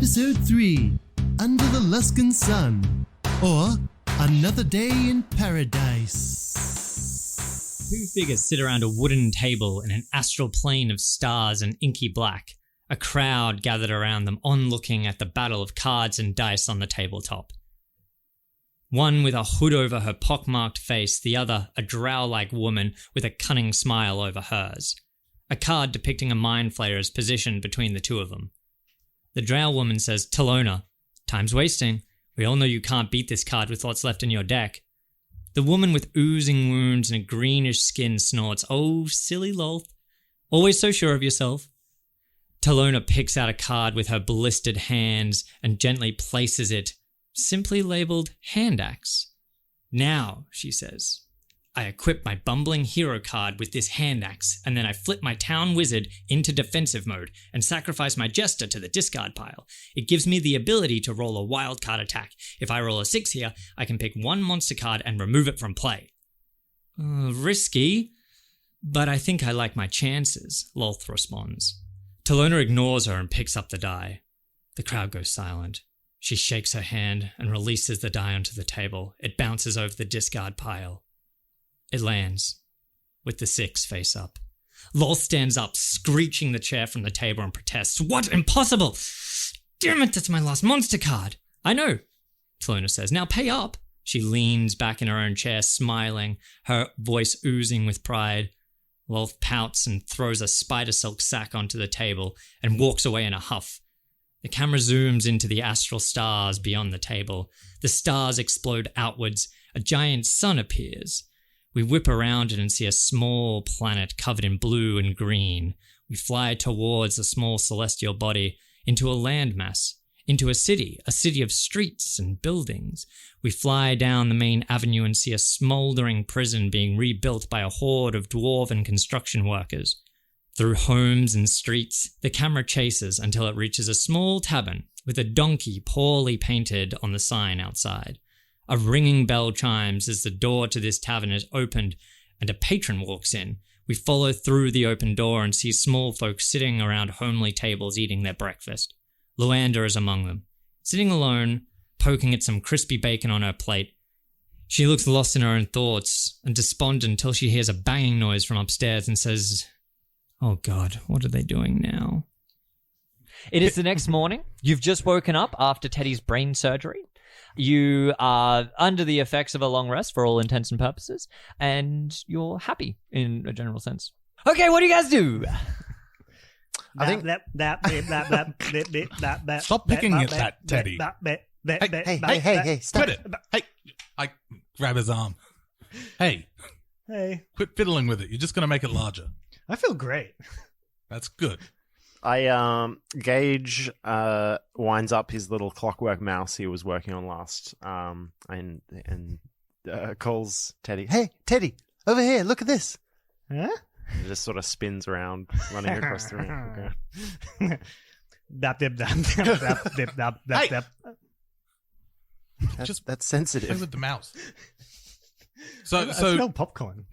Episode 3, Under the Luskan Sun, or Another Day in Paradise. Two figures sit around a wooden table in an astral plane of stars and inky black. A crowd gathered around them, onlooking at the battle of cards and dice on the tabletop. One with a hood over her pockmarked face, the other a drow-like woman with a cunning smile over hers. A card depicting a mind flayer is positioned between the two of them. The drow woman says, "Talona, time's wasting. We all know you can't beat this card with what's left in your deck." The woman with oozing wounds and a greenish skin snorts, "Oh, silly Lolth. Always so sure of yourself." Talona picks out a card with her blistered hands and gently places it, simply labeled Hand Axe. "Now," she says, "I equip my bumbling hero card with this hand axe, and then I flip my town wizard into defensive mode and sacrifice my jester to the discard pile. It gives me the ability to roll a wild card attack. If I roll a 6 here, I can pick one monster card and remove it from play." Risky, but I think I like my chances," Lolth responds. Talona ignores her and picks up the die. The crowd goes silent. She shakes her hand and releases the die onto the table. It bounces over the discard pile. It lands, with the 6 face up. Lolth stands up, screeching the chair from the table and protests. "What? Impossible! Damn it, that's my last monster card!" "I know," Talona says. "Now pay up." She leans back in her own chair, smiling, her voice oozing with pride. Lolth pouts and throws a spider silk sack onto the table and walks away in a huff. The camera zooms into the astral stars beyond the table. The stars explode outwards. A giant sun appears. We whip around it and see a small planet covered in blue and green. We fly towards a small celestial body, into a landmass, into a city of streets and buildings. We fly down the main avenue and see a smouldering prison being rebuilt by a horde of dwarven construction workers. Through homes and streets, the camera chases until it reaches a small tavern with a donkey poorly painted on the sign outside. A ringing bell chimes as the door to this tavern is opened and a patron walks in. We follow through the open door and see small folk sitting around homely tables eating their breakfast. Luanda is among them, sitting alone, poking at some crispy bacon on her plate. She looks lost in her own thoughts and despondent until she hears a banging noise from upstairs and says, "Oh God, what are they doing now?" It is the next morning. You've just woken up after Teddy's brain surgery. You are under the effects of a long rest for all intents and purposes, and you're happy in a general sense. Okay, what do you guys do? I think Stop picking at that, Teddy. Hey, stop Quit it. Hey, I grab his arm. Hey, quit fiddling with it. You're just going to make it larger. I feel great. That's good. Gage winds up his little clockwork mouse he was working on last, and calls Teddy. "Hey, Teddy, over here, look at this." Huh? It just sort of spins around, running across the room. Okay. Hey! That's sensitive. Play with the mouse. I smell popcorn.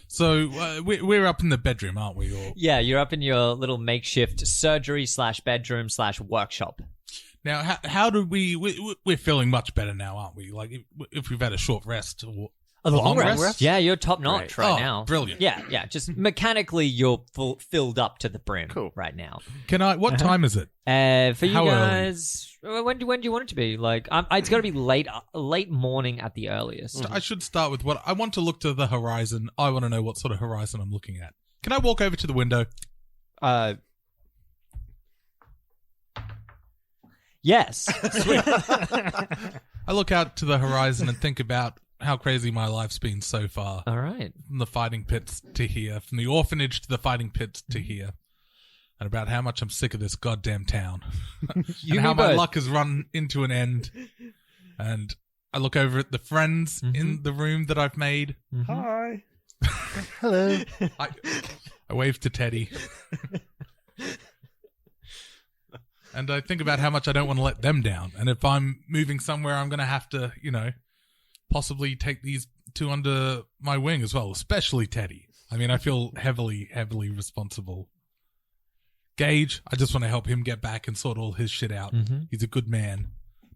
So we're up in the bedroom, aren't we? Or... Yeah, you're up in your little makeshift surgery/bedroom/workshop. Now, how do we're feeling much better now, aren't we? Like, if we've had a short rest or A long rest? Yeah, you're top notch right now. Brilliant. Yeah. Just mechanically, you're filled up to the brim right now. Can I? What time is it? For you guys, when do you want it to be? Like, it's got to be late morning at the earliest. I should start with what I want to look to the horizon. I want to know what sort of horizon I'm looking at. Can I walk over to the window? Yes. Sweet. I look out to the horizon and think about how crazy my life's been so far. All right. From the fighting pits to here, from the orphanage to the fighting pits to here, and about how much I'm sick of this goddamn town, and how my luck has run into an end. And I look over at the friends in the room that I've made. Hi. Hello. I wave to Teddy. And I think about how much I don't want to let them down. And if I'm moving somewhere, I'm going to have to, possibly take these two under my wing as well, especially Teddy. I mean, I feel heavily responsible. Gage, I just want to help him get back and sort all his shit out. He's a good man.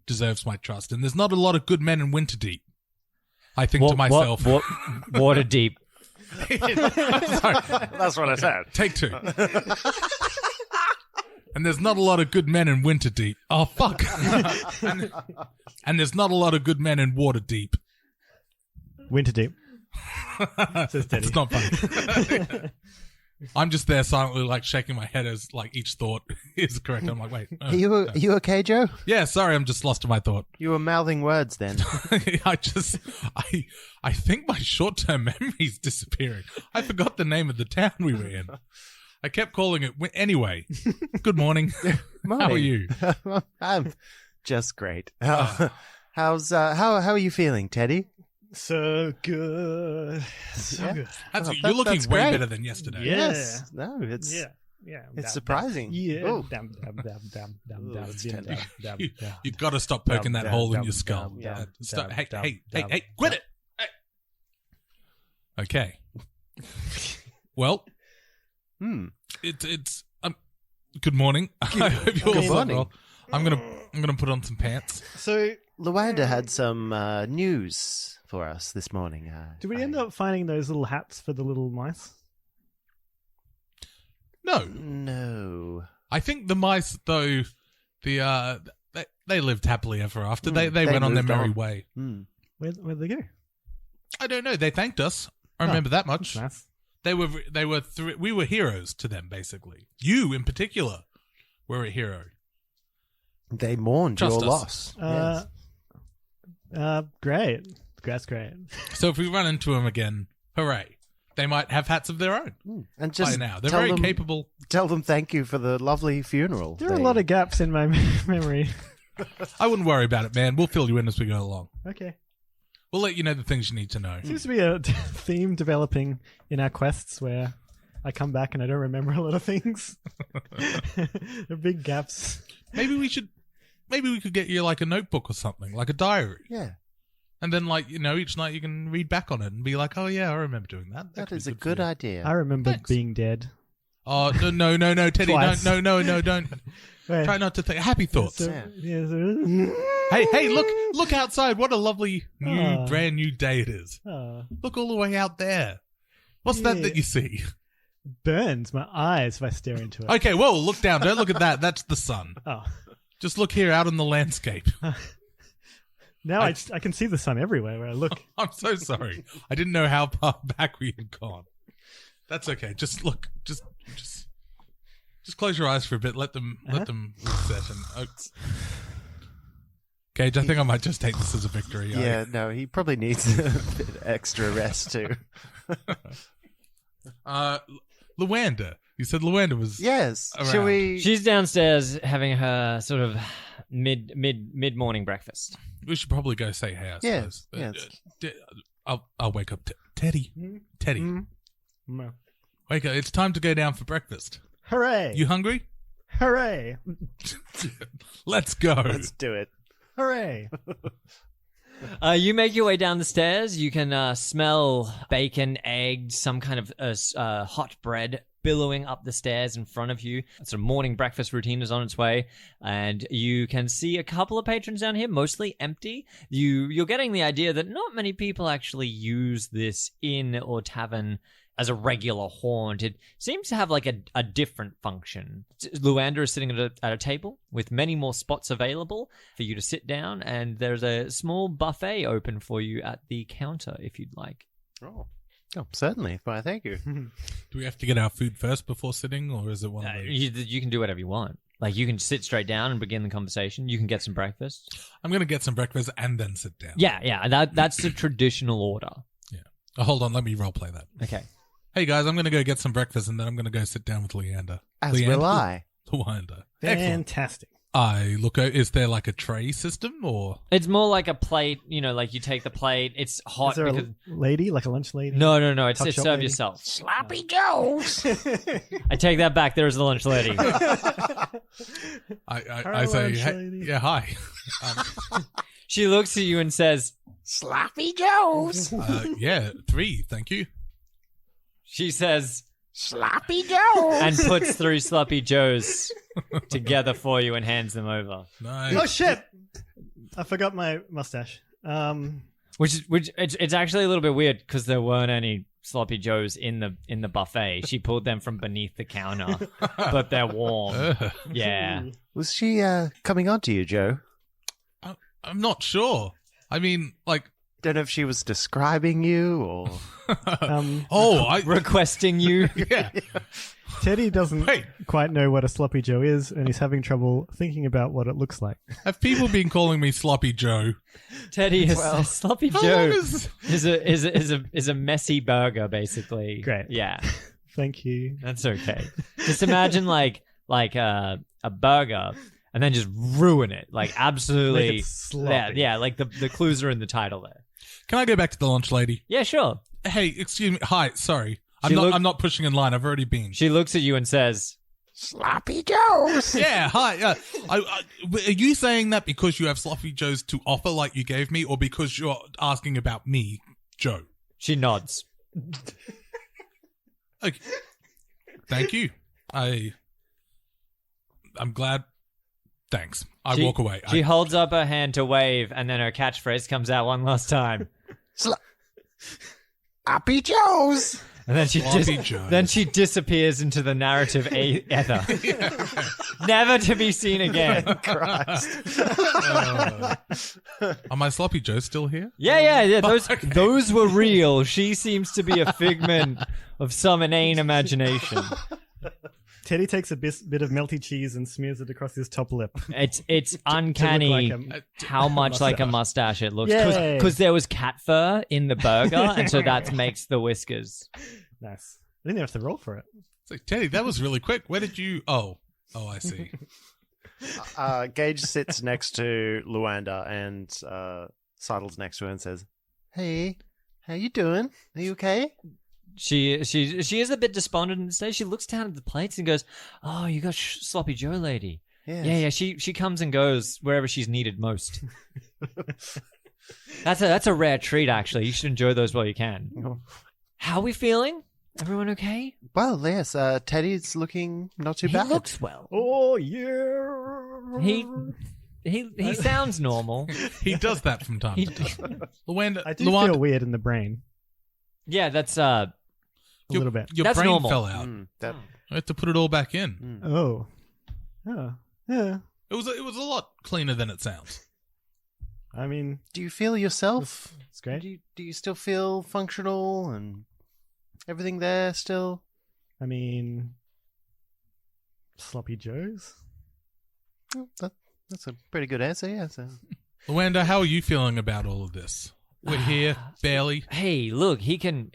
Deserves my trust. And there's not a lot of good men in Winterdeep. I think to myself. Waterdeep. Sorry. That's what I said. Take 2. And there's not a lot of good men in Winterdeep. Oh, fuck. and there's not a lot of good men in Waterdeep. Winterdeep. Says Teddy. It's not funny. I'm just there silently, like, shaking my head as, like, each thought is correct. I'm like, wait. Are you okay, Joe? Yeah, sorry, I'm just lost in my thought. You were mouthing words then. I think my short-term memory's disappearing. I forgot the name of the town we were in. I kept calling it... Anyway, good morning. Morning. How are you? I'm just great. How are you feeling, Teddy? So good. So good. You're looking that's way great. better than yesterday. Yeah. Yes. No, it's Yeah. it's surprising. Yeah. Oh. You got to stop poking that hole in your skull. Stop. Hey, quit it. Hey. Okay. Well, it's good morning. I hope you're all morning. well. I'm gonna put on some pants. So, Luanda had some news for us this morning. did we end up finding those little hats for the little mice? No. I think the mice, though, they lived happily ever after. They went on their moved merry on. way. Where'd they go? I don't know. They thanked us. I remember that much. Nice. We were heroes to them, basically. You, in particular, were a hero. They mourned Trust your us. loss. Great. That's great. So if we run into them again, hooray. They might have hats of their own And just by now. They're tell very them, capable. Tell them thank you for the lovely funeral. There are a lot of gaps in my memory. I wouldn't worry about it, man. We'll fill you in as we go along. Okay. We'll let you know the things you need to know. Seems to be a theme developing in our quests where I come back and I don't remember a lot of things. There are big gaps. Maybe we could get you like a notebook or something, like a diary. Yeah. And then, like, each night you can read back on it and be like, oh, yeah, I remember doing that. That could is be a for good you. idea. I remember Thanks. being dead. Oh, no, Teddy. Twice. No, don't. Wait. Try not to think. Happy thoughts. So- Hey, look outside. What a lovely, brand new day it is. Look all the way out there. What's that you see? burns my eyes if I stare into it. Okay, whoa, look down. Don't look at that. That's the sun. Oh. Just look here out in the landscape. Now I can see the sun everywhere where I look. I'm so sorry. I didn't know how far back we had gone. That's okay. Just look. Just close your eyes for a bit. Let them reset. And Gage, I think I might just take this as a victory. Yeah, no, he probably needs a bit extra rest too. Luanda. You said Luanda was Yes. around. Shall we? She's downstairs having her sort of mid morning breakfast. We should probably go say hey. I Yes, suppose. yes. I'll wake up. Teddy. Teddy. No. Wake up. It's time to go down for breakfast. Hooray! You hungry? Hooray! Let's go. Let's do it. Hooray! You make your way down the stairs. You can smell bacon, eggs, some kind of hot bread billowing up the stairs in front of you. Sort of morning breakfast routine is on its way, and you can see a couple of patrons down here, mostly empty. You're getting the idea that not many people actually use this inn or tavern as a regular haunt. It seems to have like a different function. Luanda is sitting at a table with many more spots available for you to sit down, and there's a small buffet open for you at the counter if you'd like. Oh, certainly. Why, thank you. Do we have to get our food first before sitting, or is it one of those? You can do whatever you want. Like, you can sit straight down and begin the conversation. You can get some breakfast. I'm going to get some breakfast and then sit down. Yeah, that's the traditional order. Yeah. Oh, hold on, let me roleplay that. Okay. Hey guys, I'm going to go get some breakfast and then I'm going to go sit down with Leander. As will I. Luanda. Excellent. Fantastic. I look out. Is there like a tray system or? It's more like a plate, like you take the plate. It's hot Is there because... a lady, like a lunch lady? No. It's Tuck shop serve lady? yourself. Sloppy Joes. I take that back. There is the lunch lady. I say, lunch hey, lady. yeah, hi. She looks at you and says, Sloppy Joes. Yeah, 3, thank you. she says, Sloppy Joe. and puts 3 Sloppy Joes together for you and hands them over. Nice. Oh shit! I forgot my mustache. Which it's actually a little bit weird because there weren't any Sloppy Joes in the buffet. She pulled them from beneath the counter, but they're warm. Yeah. Was she coming on to you, Joe? I'm not sure. I mean, like, Don't know if she was describing you or. Requesting you. Yeah. Teddy doesn't Wait. quite know what a sloppy Joe is, and he's having trouble thinking about what it looks like. Have people been calling me Sloppy Joe? Teddy is Sloppy How Joe long is- is a messy burger basically. Great. Yeah. Thank you. That's okay. Just imagine like a burger and then just ruin it. Like absolutely Make it sloppy. Yeah, like the clues are in the title there. Can I go back to the lunch lady? Yeah, sure. Hey, excuse me. Hi, sorry. She looked- I'm not pushing in line. I've already been. She looks at you and says, Sloppy Joes. Yeah, hi. Are you saying that because you have Sloppy Joes to offer like you gave me, or because you're asking about me, Joe? she nods. Okay. Thank you. I'm glad. Thanks. I walk away. She holds up her hand to wave, and then her catchphrase comes out one last time. Sloppy Joes. And then Sloppy Joes. then she disappears into the narrative ether. Never to be seen again. Are my Sloppy Joes still here? Yeah. Those were real. She seems to be a figment of some inane imagination. Teddy takes a bit of melty cheese and smears it across his top lip. It's uncanny like how much like a mustache it looks. Yay. Because there was cat fur in the burger, and so that makes the whiskers. Nice. I didn't have to roll for it. It's like, Teddy, that was really quick. Where did you... Oh, I see. Gage sits next to Luanda and sidles next to her and says, "Hey, how you doing? Are you okay?" She is a bit despondent at stage. She looks down at the plates and goes, "Oh, you got sloppy Joe lady." Yes. Yeah. She comes and goes wherever she's needed most. That's a rare treat, actually. You should enjoy those while you can. How are we feeling? Everyone okay? Well, yes. Teddy's looking not too bad. He looks well. Oh yeah. He sounds normal. He does that from time to time. Luanda, I do feel weird in the brain Yeah, that's a little bit. Your That's brain normal. fell out. That I have to put it all back in. Oh. Yeah. It was a lot cleaner than it sounds. I mean, Do you feel yourself? it's great. Do you still feel functional and everything there still? I mean, sloppy Joes. Oh, that's a pretty good answer. Yeah. So. Luanda, how are you feeling about all of this? We're here, barely. Hey, look, he can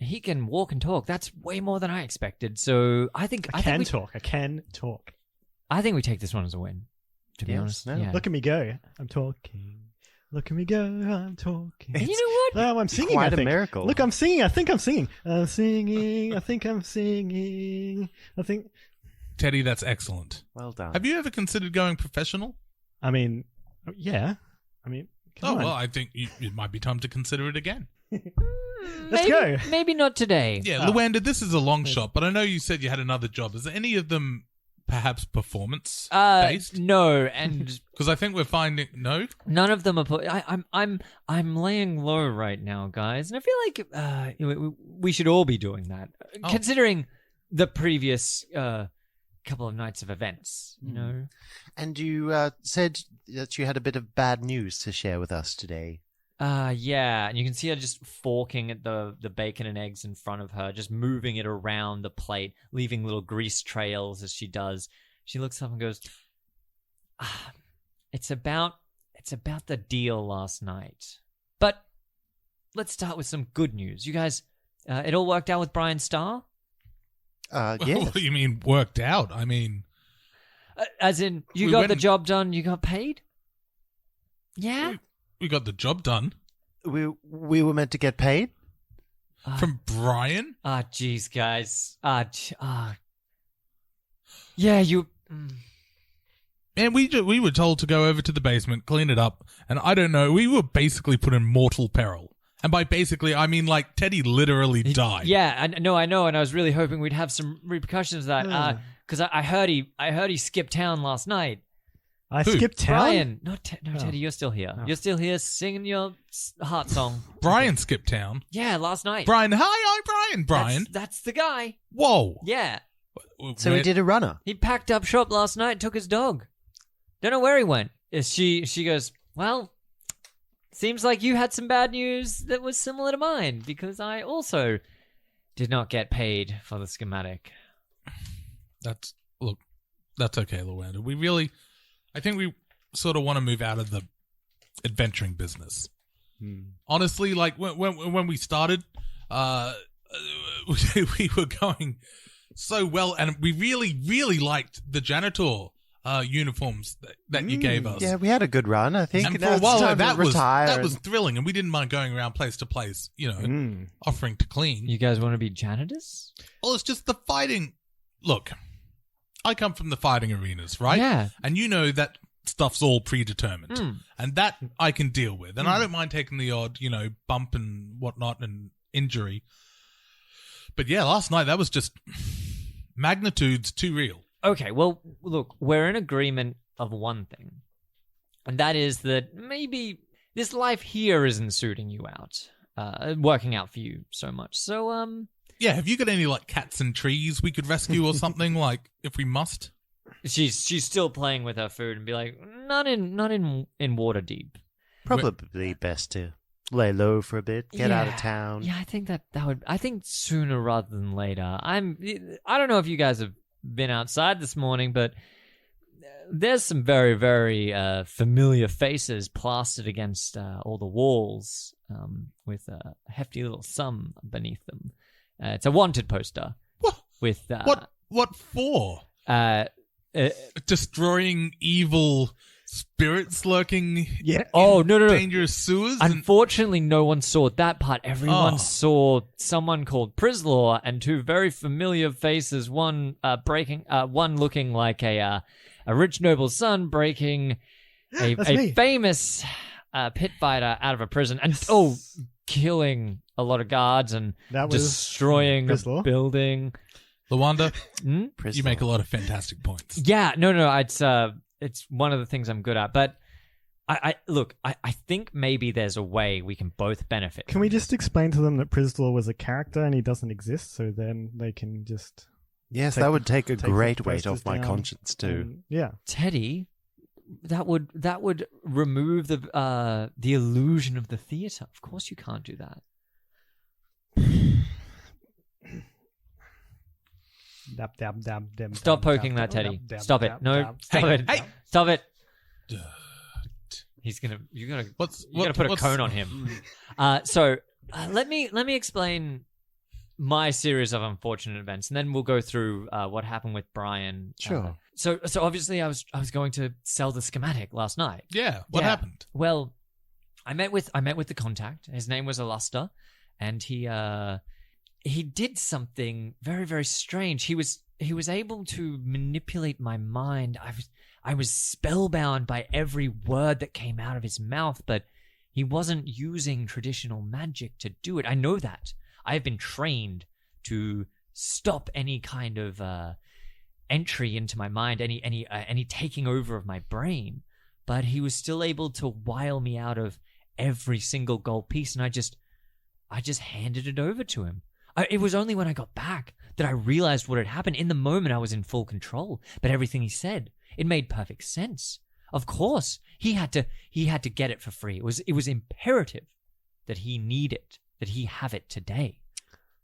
walk and talk. That's way more than I expected. So I think I can talk. I think we take this one as a win. To be Yes, honest, no. yeah. Look at me go. I'm talking. Look at me go. I'm talking. And you know what? No, I'm singing. Quite I a think. miracle. Look, I'm singing. I think I'm singing. I'm singing. I think I'm singing. I think. Teddy, that's excellent. Well done. Have you ever considered going professional? I mean, yeah. I mean, come on. Well, I think it might be time to consider it again. Let's go. Maybe not today. Yeah, Luanda, this is a long shot, but I know you said you had another job. Is there any of them perhaps performance based? No, and Because I think we're finding none of them are. I'm laying low right now, guys, and I feel like we should all be doing that, considering the previous couple of nights of events. You know. And you said that you had a bit of bad news to share with us today. Yeah, and you can see her just forking at the bacon and eggs in front of her, just moving it around the plate, leaving little grease trails as she does. She looks up and goes, it's about the deal last night. But let's start with some good news. You guys, it all worked out with Brian Starr? Yes. What do you mean worked out? I mean... As in, you We got went the and- job done, you got paid? Yeah? We got the job done. We were meant to get paid. From Brian? Jeez, guys. Yeah, you... And we were told to go over to the basement, clean it up, and I don't know, we were basically put in mortal peril. And by basically, I mean like Teddy literally died. Yeah, I know, and I was really hoping we'd have some repercussions of that. Because I heard he skipped town last night. I skipped town? Brian, no, Teddy, you're still here. You're still here singing your heart song. Brian skipped town. Yeah, last night. Brian, hi, Brian. Brian, that's the guy. Whoa. Yeah. So he did a runner. He packed up shop last night and took his dog. Don't know where he went. She goes, well, seems like you had some bad news that was similar to mine, because I also did not get paid for the schematic. That's okay, Luanda. I think we sort of want to move out of the adventuring business. Honestly, like when we started, we were going so well, and we really, really liked the janitor uniforms that you gave us. Yeah, we had a good run, I think. And for a while, that was thrilling, and we didn't mind going around place to place, offering to clean. You guys want to be janitors? Well, it's just the fighting. Look, I come from the fighting arenas, right? Yeah. And you know that stuff's all predetermined. And that I can deal with. And I don't mind taking the odd, bump and whatnot and injury. But yeah, last night, that was just magnitudes too real. Okay, well, look, we're in agreement of one thing. And that is that maybe this life here isn't suiting you out, working out for you so much. So, yeah, have you got any, like, cats and trees we could rescue or something, like, if we must? She's still playing with her food and be like, not in Waterdeep. Probably best to lay low for a bit, get out of town. Yeah, I think that would. I think sooner rather than later. I don't know if you guys have been outside this morning, but there's some very, very familiar faces plastered against all the walls with a hefty little sum beneath them. It's a wanted poster. What? With what for? Destroying evil spirits lurking. Yeah. Oh no! Dangerous sewers. Unfortunately, no one saw that part. Everyone saw someone called Prislaw and two very familiar faces. One looking like a rich noble's son breaking a famous pit fighter out of a prison, and killing a lot of guards and destroying a building. Luanda, you make a lot of fantastic points. Yeah, no, it's one of the things I'm good at. But I think maybe there's a way we can both benefit. Can we just explain to them that Prislaw was a character and he doesn't exist, so then they can just... Yes, that would take a great weight off my conscience too. Yeah. Teddy, that would remove the illusion of the theater. Of course you can't do that. Stop poking that, Teddy. Stop it. No, stop it. Hey. Stop it. You're gonna put a cone on him. So let me explain my series of unfortunate events, and then we'll go through what happened with Brian. Sure. So obviously I was going to sell the schematic last night. Yeah. What happened? Well, I met with the contact. His name was Alusta, and he did something very, very strange. He was able to manipulate my mind. I was spellbound by every word that came out of his mouth, but he wasn't using traditional magic to do it. I know that. I've been trained to stop any kind of entry into my mind, any taking over of my brain. But he was still able to wile me out of every single gold piece, and I just handed it over to him. It was only when I got back that I realized what had happened. In the moment, I was in full control, but everything he said, it made perfect sense. Of course, he had to get it for free. It was imperative that he need it, that he have it today.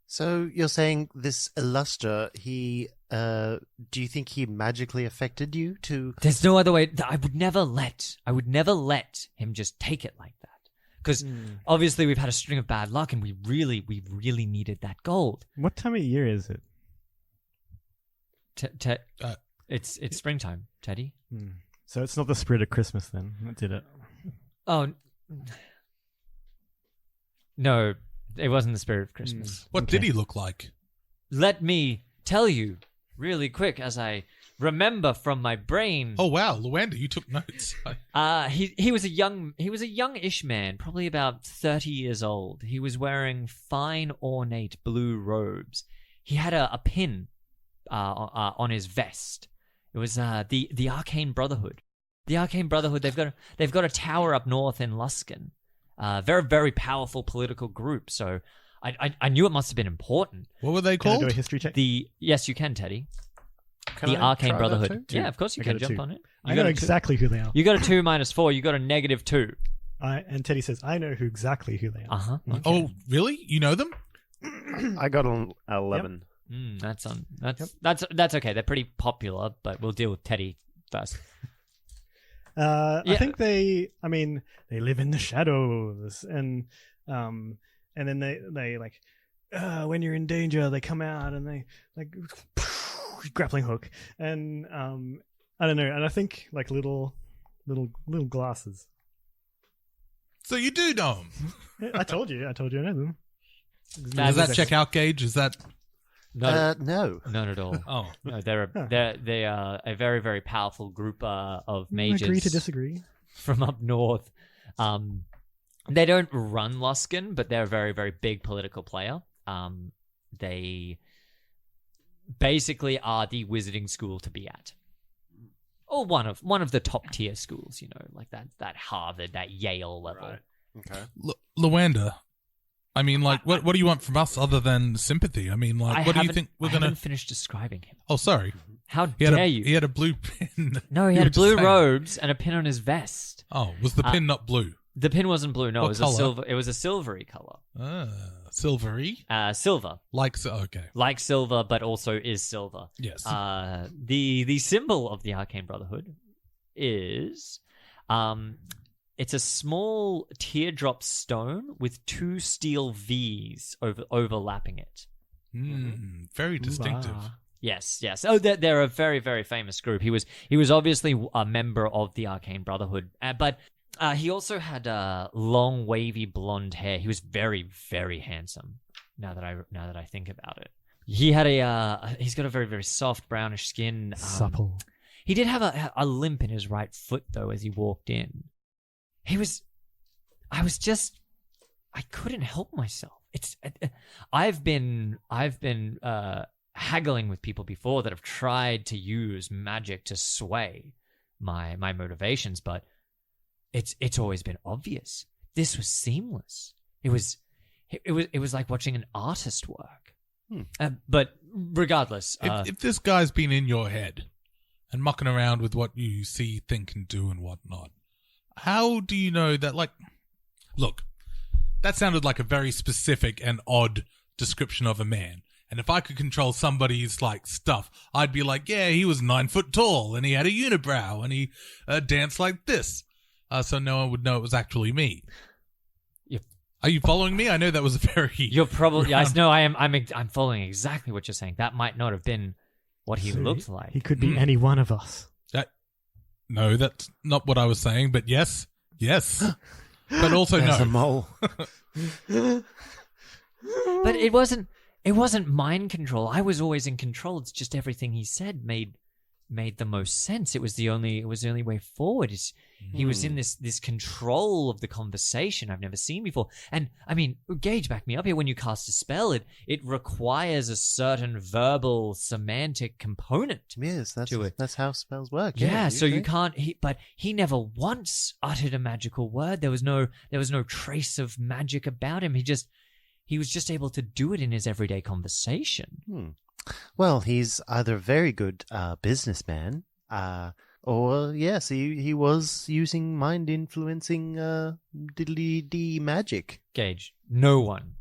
So you're saying this Illustra, do you think he magically affected you to... There's no other way. I would never let him just take it like that. Because obviously we've had a string of bad luck, and we really needed that gold. What time of year is it? It's springtime, Teddy. So it's not the spirit of Christmas then, that did it? Oh, no, it wasn't the spirit of Christmas. What did he look like? Let me tell you really quick as I remember from my brain. Oh wow, Luanda, you took notes. He was a youngish man, probably about 30 years old. He was wearing fine, ornate blue robes. He had a pin on his vest. It was the Arcane Brotherhood. The Arcane Brotherhood. They've got a tower up north in Luskan. Very, very powerful political group. So I knew it must have been important. What were they Can I called? do a history check? Yes, you can, Teddy. Can The I Arcane try that Brotherhood. too? Yeah, of course you I can got a jump 2. on it. I know exactly who they are. You got a 2 minus 4. You got a -2. And Teddy says, I know exactly who they are. Uh-huh. Okay. Oh, really? You know them? I got an 11. That's okay. They're pretty popular, but we'll deal with Teddy first. I think they live in the shadows, and then they like, when you're in danger, they come out and they like grappling hook, and I don't know, and I think like little glasses. So you do know them. I told you I know them. Does that check out, Gage? Is that... No. Not at all. Oh. No, they are a very, very powerful group of mages. Agree to disagree. From up north. They don't run Luskan, but they're a very, very big political player. They basically are the wizarding school to be at, or one of the top tier schools. You know, like that Harvard, that Yale level. Right. Okay. Luanda, I mean, like, what do you want from us other than sympathy? I mean, like, what do you think we're I gonna... haven't finished describing him. Oh, sorry. How He had dare you? He had a blue pin. No, he You were had just blue saying. robes and a pin on his vest. Oh, was the pin not blue? The pin wasn't blue. No, What it was colour? a silver. It was a silvery color. Silvery? Silver, Okay. like silver, but also is silver. Yes. The symbol of the Arcane Brotherhood is, it's a small teardrop stone with 2 steel V's overlapping it. Very distinctive. Yes. Oh, they're a very, very famous group. He was obviously a member of the Arcane Brotherhood, but he also had long, wavy blonde hair. He was very, very handsome. Now that I think about it, he had he's got a very, very soft brownish skin. Supple. He did have a limp in his right foot though as he walked in. I couldn't help myself. I've been haggling with people before that have tried to use magic to sway my motivations, but it's always been obvious. This was seamless. It was like watching an artist work. But regardless, If this guy's been in your head and mucking around with what you see, think, and do and whatnot, how do you know that, like... Look, that sounded like a very specific and odd description of a man. And if I could control somebody's, like, stuff, I'd be like, yeah, he was 9 foot tall, and he had a unibrow, and he danced like this. So no one would know it was actually me. Are you following me? I know that was a very... You're probably... Yes, no, I'm following exactly what you're saying. That might not have been what he looked like. He could be any one of us. No, that's not what I was saying, but yes. But also There's a no. mole. But it wasn't mind control. I was always in control. It's just everything he said made the most sense. It was the only way forward. He was in this control of the conversation I've never seen before. And I mean, Gage, back me up here. When you cast a spell, it requires a certain verbal semantic component. Yes, that's how spells work. Yeah, so you usually. can't. But he never once uttered a magical word. There was no trace of magic about him. He was just able to do it in his everyday conversation. Well, he's either a very good businessman, or yes, he was using mind influencing diddly-dee magic. Gage, no one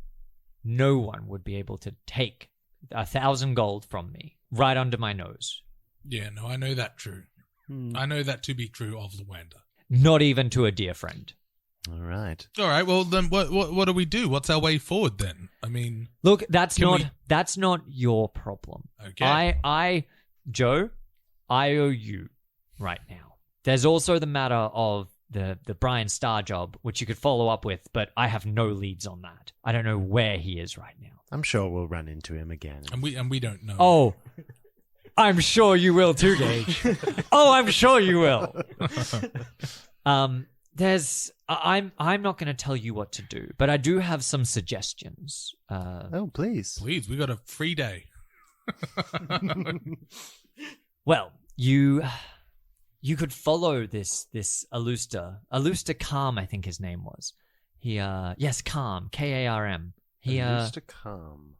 would be able to take 1,000 gold from me right under my nose. Yeah, no, I know that true. I know that to be true of Luanda. Not even to a dear friend. All right. All right, well, then what do we do? What's our way forward then? I mean... Look, that's not your problem. Okay. Joe, I owe you right now. There's also the matter of the Brian Starr job, which you could follow up with, but I have no leads on that. I don't know where he is right now. I'm sure we'll run into him again. And we don't know. Oh, I'm sure you will too, Gage. Oh, I'm sure you will. I'm not going to tell you what to do, but I do have some suggestions. Oh, please. Please, we got a free day. Well, you could follow this Alusta Calm, I think his name was. Calm, Karm. Used to come.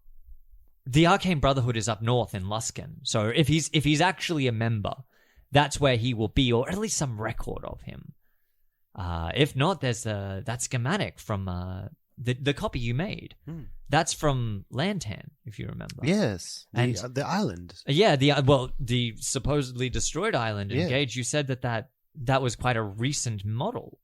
The Arcane Brotherhood is up north in Luskan, so if he's actually a member, that's where he will be, or at least some record of him. If not, there's that schematic from the copy you made. That's from Lantan, if you remember. Yes, And- the island. Yeah, the supposedly destroyed island. Yeah. Engaged. You said that was quite a recent model.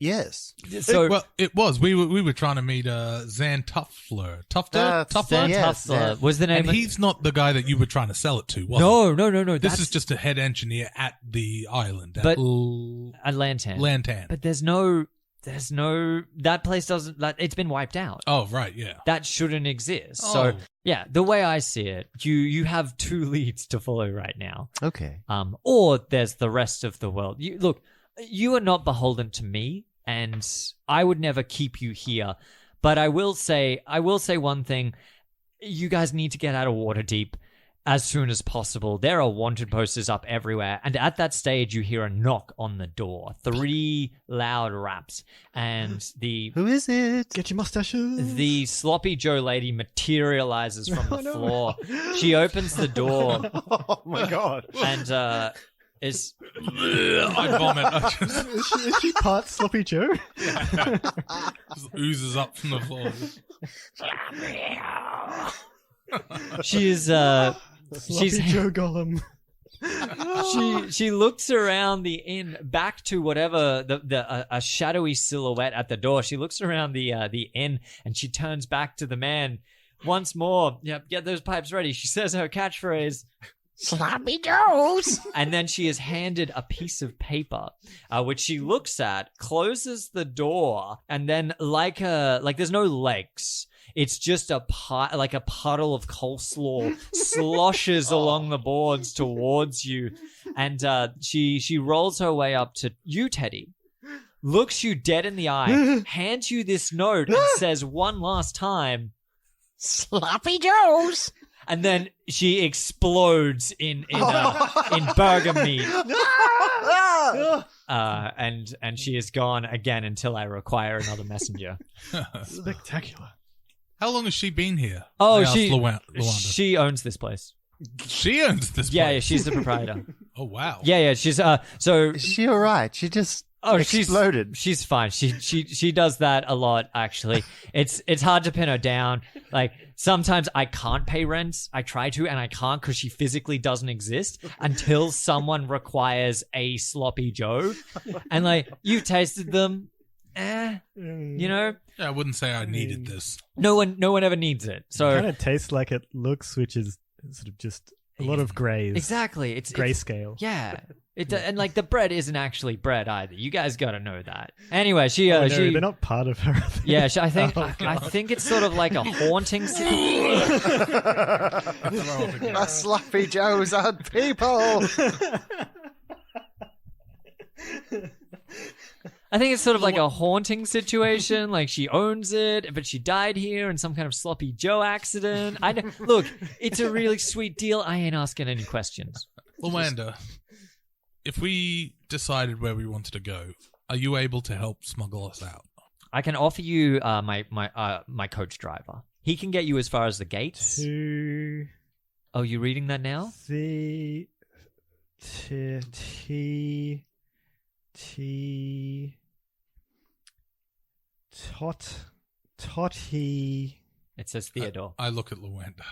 Yes. So It was. We were trying to meet Zan Tuffler. Zan yes, Tuffler Zan. was the name. And he's not the guy that you were trying to sell it to, was he? No. This is just a head engineer at the island. At But- at Lantan. Lantan. But there's no that place doesn't. It's been wiped out. Oh, right, yeah. That shouldn't exist. Oh. So yeah, the way I see it, you have two leads to follow right now. Okay. Or there's the rest of the world. You are not beholden to me, and I would never keep you here. But I will say one thing: you guys need to get out of Waterdeep as soon as possible. There are wanted posters up everywhere, and at that stage, you hear a knock on the door. 3 loud raps, and Who is it? Get your mustaches. the sloppy Joe lady materializes from the Oh, no. floor. She opens the door Oh my god. and is I vomit. Is she part Sloppy Joe? Just oozes up from the floor. she's Sloppy Joe Gollum. she looks around the inn back to whatever a shadowy silhouette at the door. She looks around the inn and she turns back to the man once more. Yep, get those pipes ready. She says her catchphrase, Sloppy Joes. and then she is handed a piece of paper, which she looks at, closes the door, and then like there's no legs. It's just a puddle of coleslaw sloshes along the boards towards you, and she rolls her way up to you, Teddy, looks you dead in the eye, hands you this note, and says one last time, Sloppy Joes. and then she explodes in burger meat. And she is gone again until I require another messenger. Spectacular. How long has she been here? Oh, I asked she Luanda. she owns this place. She owns this Yeah, place. she's the proprietor. Oh, wow. Yeah, she's so. Is she alright? She just She's exploded. She's fine. She does that a lot, actually. It's hard to pin her down. Like, sometimes I can't pay rent. I try to, and I can't because she physically doesn't exist until someone requires a sloppy Joe. And like, you've tasted them. You know, Yeah, I wouldn't say I needed this. no one ever needs it. So Kind of tastes like it looks, which is sort of just a lot of grays. exactly, it's Grayscale. yeah. And like the bread isn't actually bread either. You guys got to know that. Anyway, she Oh, no, she they're not part of her. yeah. I think Oh, I think it's sort of like a haunting. My sloppy Joes aren't people. I think it's sort of like a haunting situation. Like she owns it, but she died here in some kind of sloppy Joe accident. Look, it's a really sweet deal. I ain't asking any questions. Luanda, if we decided where we wanted to go, are you able to help smuggle us out? I can offer you my coach driver. He can get you as far as the gates. To Oh, you reading that now? the T Totty. It says Theodore. I look at Luanda.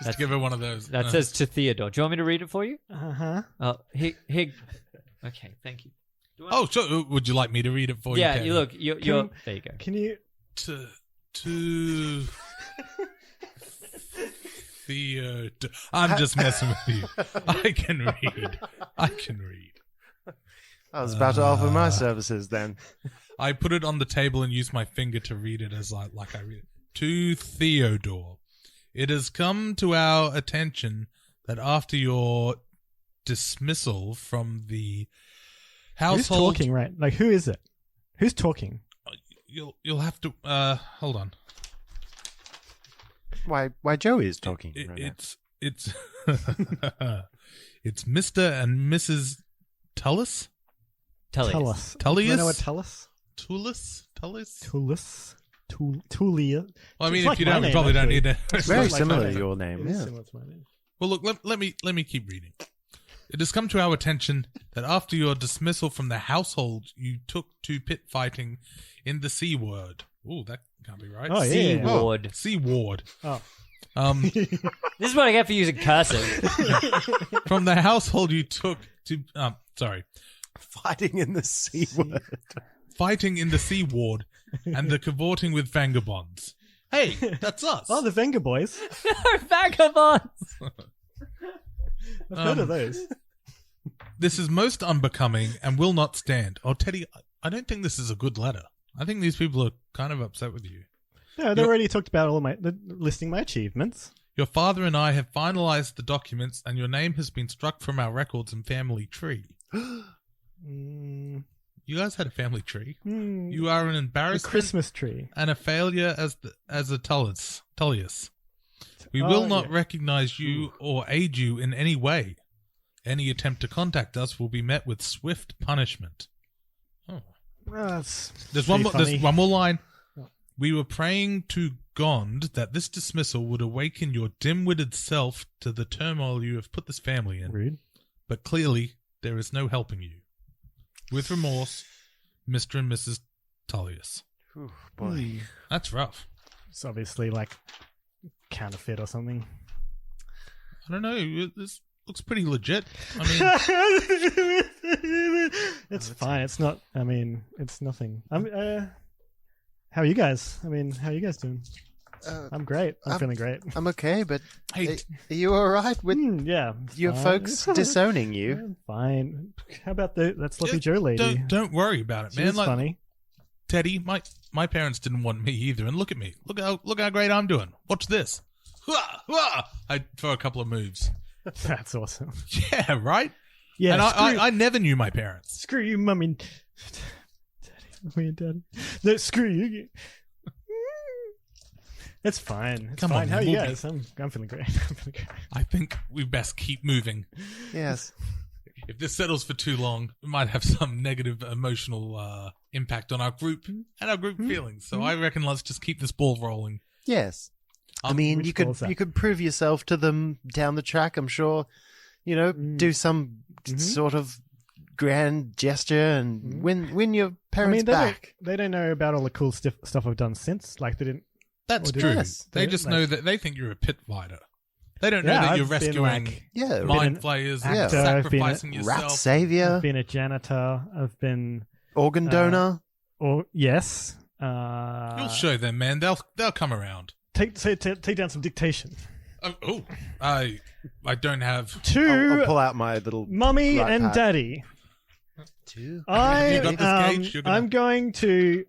Just to give her one of those. That says to Theodore. Do you want me to read it for you? Uh-huh. Oh, here. Okay, thank you. Oh, sure. Would you like me to read it for you? Yeah, Kevin? you look. You're there. You go. Can you? To Theodore. I'm just messing with you. I can read. I was about to offer my services then. I put it on the table and use my finger to read it as like I read it. To Theodore. It has come to our attention that after your dismissal from the household... Who's talking, right? Like, who is it? Who's talking? You'll have to... hold on. Why Joey is talking right now. It's it's Mr. and Mrs. Tullis? Tullis. Tullius? Do you know what Tullis? Tullis? Tulia. Well, I mean, It's if like you my don't, we name, probably don't actually. need to... It's very It's like similar my to name. your name. It is Yeah. similar to my name. Well, look, let me keep reading. It has come to our attention that after your dismissal from the household, you took to pit fighting in the C ward. Ooh, that can't be right. Oh, yeah. C ward. C ward. Oh. This is what I get for using cursive. From the household you took to... sorry. Fighting in the C word. Fighting in the C ward and the cavorting with vagabonds. Hey, that's us. Oh, the Venga Boys. Vagabonds. I've heard of those. This is most unbecoming and will not stand. Oh, Teddy, I don't think this is a good letter. I think these people are kind of upset with you. No, they already talked about listing my achievements. Your father and I have finalized the documents and your name has been struck from our records and family tree. Mm, You guys had a family tree. mm, You are an a embarrassment Christmas tree. and a failure as a Tullius. We Oh, will not yeah. recognize you or aid you in any way. Any attempt to contact us will be met with swift punishment. Oh. That's There's pretty one more line. Oh. We were praying to God that this dismissal would awaken your dim-witted self to the turmoil you have put this family in. rude. But clearly, there is no helping you. With remorse, Mr. and Mrs. Tullius. Ooh, boy. That's rough. It's obviously like counterfeit or something. I don't know. This looks pretty legit. I mean, It's fine. It's not. I mean, it's nothing. How are you guys? I mean, how are you guys doing? I'm great. I'm feeling great. I'm okay, but hey, are you all right with Yeah, your fine. folks disowning you? I'm fine. How about that Sloppy Joe lady? don't worry about it, man. She's funny. Teddy, my parents didn't want me either, and look at me. Look how great I'm doing. Watch this. Hua, hua. I throw a couple of moves. That's awesome. Yeah, right. Yeah, and screw, I never knew my parents. screw you, mummy, daddy. No, screw you. It's fine. It's Come fine. on, How are you we'll be- guys? I'm feeling great. I'm feeling great. I think we best keep moving. Yes. If this settles for too long, it might have some negative emotional impact on our group and our group feelings. So I reckon let's just keep this ball rolling. Yes. I mean, Which you could ball's that? you could prove yourself to them down the track. I'm sure, do some sort of grand gesture and win your parents back. They don't know about all the cool stuff I've done since. Like they didn't. That's Or did true. yes. They Yeah, just like- know that they think you're a pit fighter. They don't know Yeah, that you're I've been, rescuing like, Yeah, mind an flayers actor, and I've been a sacrificing rat yourself. savior, I've been a janitor. I've been. organ donor. Or yes. You'll show them, man. They'll come around. Take down some dictation. I don't have. To I'll pull out my little mummy right and pad. daddy. Two. You got this, Gage? You're gonna- I'm going to.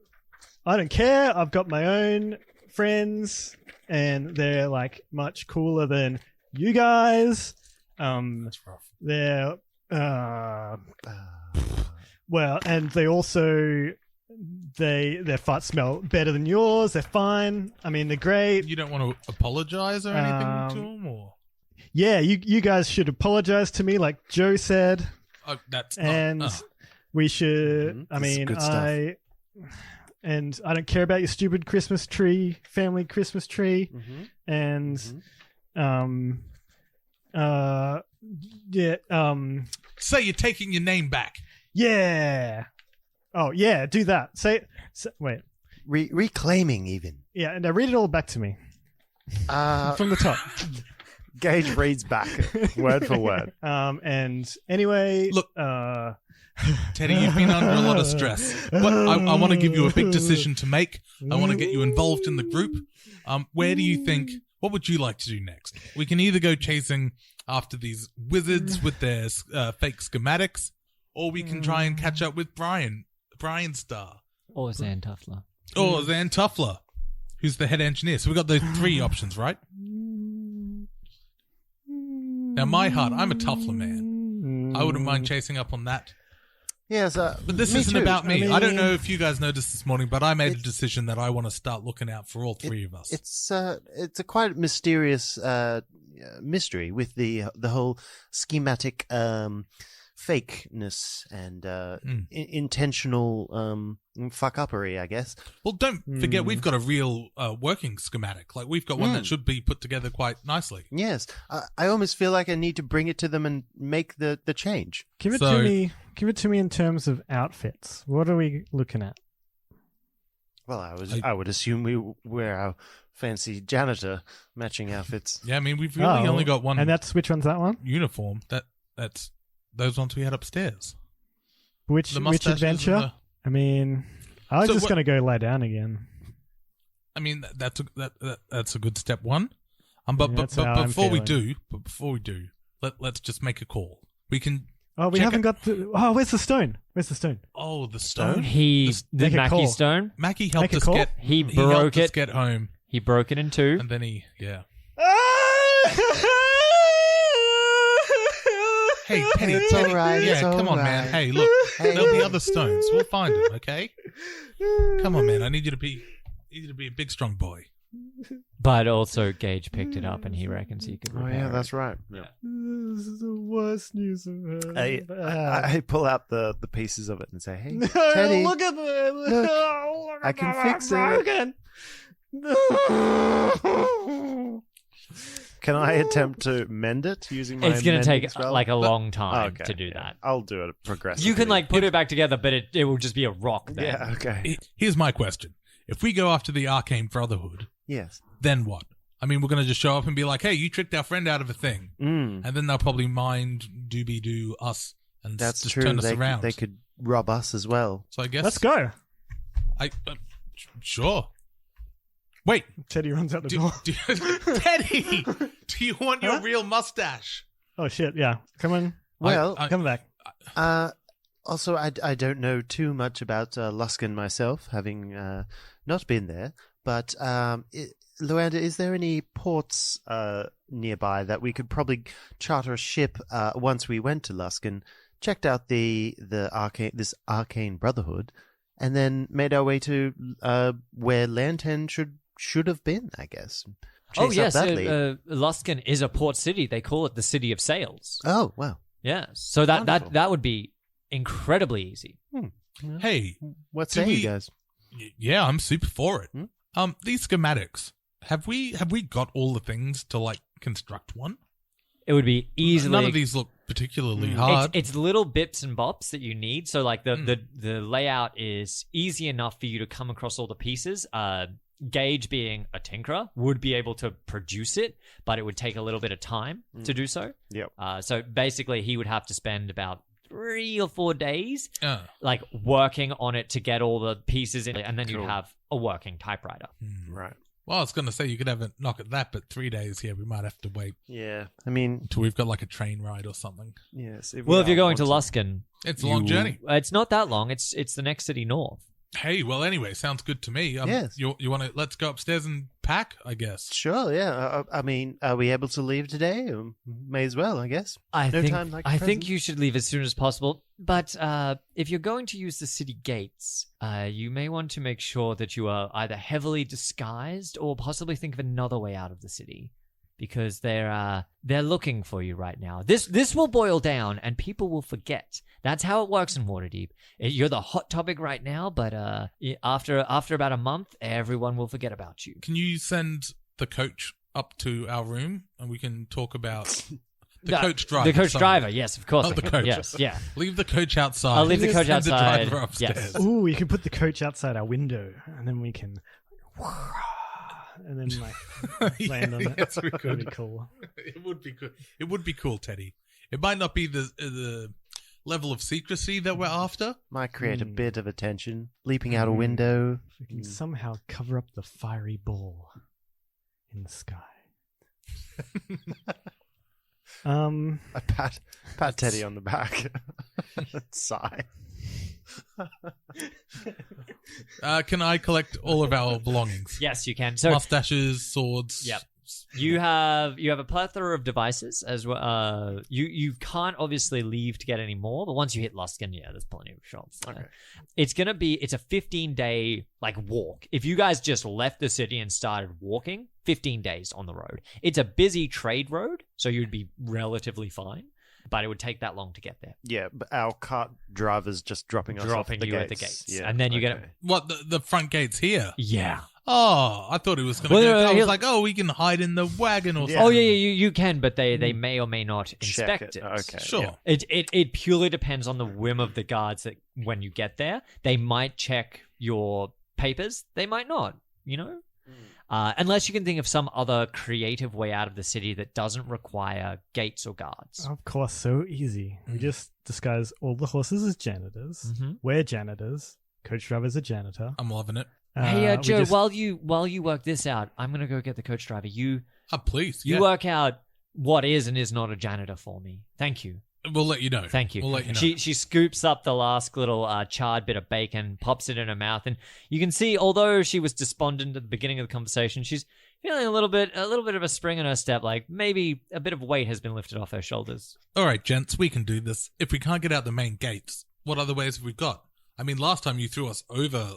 I don't care. I've got my own friends, and they're like much cooler than you guys. That's rough. They're well, and they also their farts smell better than yours. They're fine. I mean, they're great. You don't want to apologize or anything to Um, them, or Yeah, you guys should apologize to me, like Joe said, that's not. and we should. Mhm. I This is mean, good stuff. I don't care about your stupid Christmas tree, family Christmas tree, and Say you're taking your name back. yeah. Oh yeah, do that. Wait, Reclaiming even. yeah, and now read it all back to me Uh, from the top. Gage reads back word for word. And anyway, Look. Teddy, you've been under a lot of stress. But I want to give you a big decision to make. I want to get you involved in the group. Where do you think? What would you like to do next? We can either go chasing after these wizards with their fake schematics, or we can try and catch up with Brian Star, Or Xantuffler. or Zan Tuffler, who's the head engineer. So we've got those three options, right? Now, my heart, I'm a Tuffler man. I wouldn't mind chasing up on that. Yes, but this isn't about me. I don't know if you guys noticed this morning, but I made a decision that I want to start looking out for all three of us. It's a quite mysterious mystery with the whole schematic fakeness and intentional fuck-uppery, I guess. Well, don't forget, we've got a real working schematic. Like, we've got one that should be put together quite nicely. Yes. I almost feel like I need to bring it to them and make the change. Give it to me. Give it to me in terms of outfits. What are we looking at? Well, I would assume we wear our fancy janitor matching outfits. Yeah, I mean, we've really only got one. And that's which one's that one? Uniform. That's those ones we had upstairs. Which adventure? I mean, I was just going to go lie down again. I mean, that's a good step one. But before we do, let's just make a call. We can. Oh, we haven't got the. Oh, where's the stone? Where's the stone? Oh, the stone. The Mackie stone. Mackie helped us get. He broke it. Get home. He broke it in two, and then he Hey, Penny, it's all right. Yeah, it's all come on, right. man. Hey, look, there'll be other stones. We'll find them, okay? Come on, man. I need you to be a big, strong boy. but also Gage picked it up, and he reckons he could. Oh yeah, that's right. Yeah. This is the worst news I've heard. I pull out the pieces of it and say, "Hey, No, Teddy, look at the. look, I can fix it." Can I attempt to mend it using my? It's going to take spell? like a long time Okay, to do that. I'll do it progressively. You can like put it back together, but it will just be a rock then. Yeah. Okay. Here's my question: if we go after the Arcane Brotherhood, Yes. then what? I mean, we're going to just show up and be like, "Hey, you tricked our friend out of a thing," and then they'll probably mind do us and That's just true. turn us They around. They could rob us as well. So I guess Let's go. Sure. Wait, Teddy runs out the door. Teddy, do you want your real mustache? Oh shit! Yeah, come on. Well, Come back. Also, I don't know too much about Luskan myself, having not been there. But Luanda, is there any ports nearby that we could probably charter a ship once we went to Luskan, checked out this arcane brotherhood, and then made our way to where Lantern should have been, I guess. Oh Chase up yes, that lead. Luskan is a port city. They call it the City of Sails. Oh wow. Yeah, so that Wonderful. would be incredibly easy. Hey, What say you guys? Yeah, I'm super for it. These schematics, have we got all the things to like construct one? It would be easily. None of these look particularly hard. It's little bips and bops that you need. So like the layout is easy enough for you to come across all the pieces. Gage, being a tinkerer, would be able to produce it, but it would take a little bit of time to do so. Yep. So basically, he would have to spend about 3 or 4 days, Uh. like working on it to get all the pieces in, and then you'd have a working typewriter. Right. Well, I was going to say you could have a knock at that, but 3 days here, we might have to wait Yeah. I mean, until we've got like a train ride or something. yes. Well, if you're going to Luskan, It's a long journey. It's not that long. It's the next city north. Hey, well, anyway, sounds good to me. Yes. You want to, let's go upstairs and pack, I guess. Sure, yeah. I mean, are we able to leave today? May as well, I guess. I No think time like the I think present. you should leave as soon as possible. But if you're going to use the city gates, you may want to make sure that you are either heavily disguised or possibly think of another way out of the city, because they're looking for you right now. This will boil down, and people will forget. That's how it works in Waterdeep. You're the hot topic right now, but after about a month, everyone will forget about you. Can you send the coach up to our room and we can talk about the coach driver? The coach sorry. driver, yes, of course. Not I the can. coach. Yes, yeah. Leave the coach outside. I'll leave the coach Send outside. The driver upstairs. Yes. Ooh, you can put the coach outside our window, and then we can, and then like land on it. Yes, we That'd could. be cool. It would be good. It would be cool, Teddy. It might not be the level of secrecy that we're after. Might create a bit of attention. Leaping out a window. We can somehow cover up the fiery ball in the sky. I pat Teddy on the back. Sigh. Can I collect all of our belongings? Yes, you can. So Mustaches, swords, Yep. You have a plethora of devices as well. You can't obviously leave to get any more, but once you hit Luskan, yeah, there's plenty of shops there. Okay. It's a 15-day walk. If you guys just left the city and started walking, 15 days on the road. It's a busy trade road, so you'd be relatively fine, but it would take that long to get there. Yeah, but our cart driver's just dropping us off Dropping the you gates. at the gates, Yeah, and then you get What, the front gate's here? yeah. Oh, I thought it was going to Well, go. I he'll- was like, oh, we can hide in the wagon or Yeah. something. Oh yeah, you can, but they may or may not Check inspect it. Okay. Sure. yeah. It purely depends on the whim of the guards that when you get there, they might check your papers, they might not, unless you can think of some other creative way out of the city that doesn't require gates or guards. Of course, so easy. We just disguise all the horses as janitors. We're janitors. Coach driver's a janitor. I'm loving it. Hey, We Joe, just- while you work this out, I'm gonna go get the coach driver. You Please. you Yeah. work out what is and is not a janitor for me. Thank you. We'll let you know. Thank you. We'll let you know. She scoops up the last little charred bit of bacon, pops it in her mouth, and you can see, although she was despondent at the beginning of the conversation, she's feeling a little bit of a spring in her step, like maybe a bit of weight has been lifted off her shoulders. All right, gents, we can do this. If we can't get out the main gates, what other ways have we got? I mean, last time you threw us over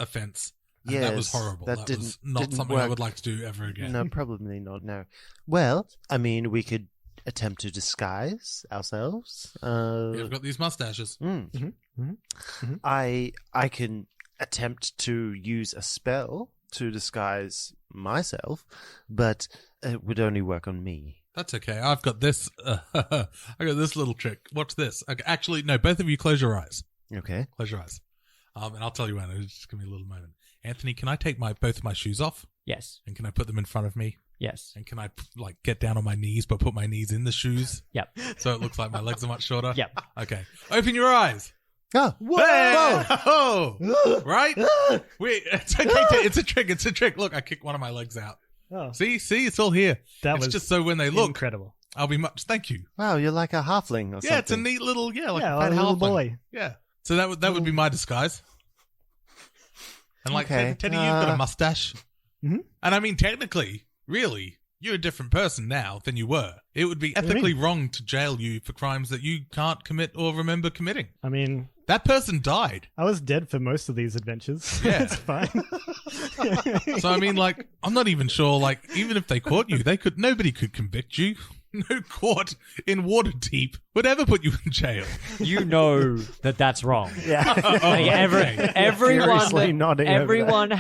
a fence. And that was Yes, horrible. that was not didn't something I work. would like to do ever again. No, probably not. No. Well, I mean, we could attempt to disguise ourselves. We've got these mustaches. I can attempt to use a spell to disguise myself, but it would only work on me. That's okay. I've got this. I got this little trick. Watch this. Okay, actually, no. Both of you, close your eyes. Okay. Close your eyes. And I'll tell you when. Just give me a little moment. Anthony, can I take both of my shoes off? Yes. And can I put them in front of me? Yes. And can I get down on my knees but put my knees in the shoes Yep. so it looks like my legs are much shorter? Yep. Okay. Open your eyes. Oh, whoa! Hey! Oh! Right? Wait, it's okay. It's a trick. It's a trick. Look, I kicked one of my legs out. Oh, See, it's all here. that It's was just so when they look, incredible. I'll be much. Thank you. Wow, you're like a halfling or something. Yeah, it's a neat little like Yeah, a like fat a little halfling. boy. Yeah. So that would be my disguise. And Okay, Teddy, you've got a mustache. Mhm. And I mean, technically, really, you're a different person now than you were. It would be do you mean? ethically wrong to jail you for crimes that you can't commit or remember committing. I mean, That person died. I was dead for most of these adventures. Yeah. It's fine. So I mean, I'm not even sure. Even if they caught you, nobody could convict you. No court in Waterdeep would ever put you in jail. You know that's wrong. Yeah. Like Okay. Furiously nodding over everyone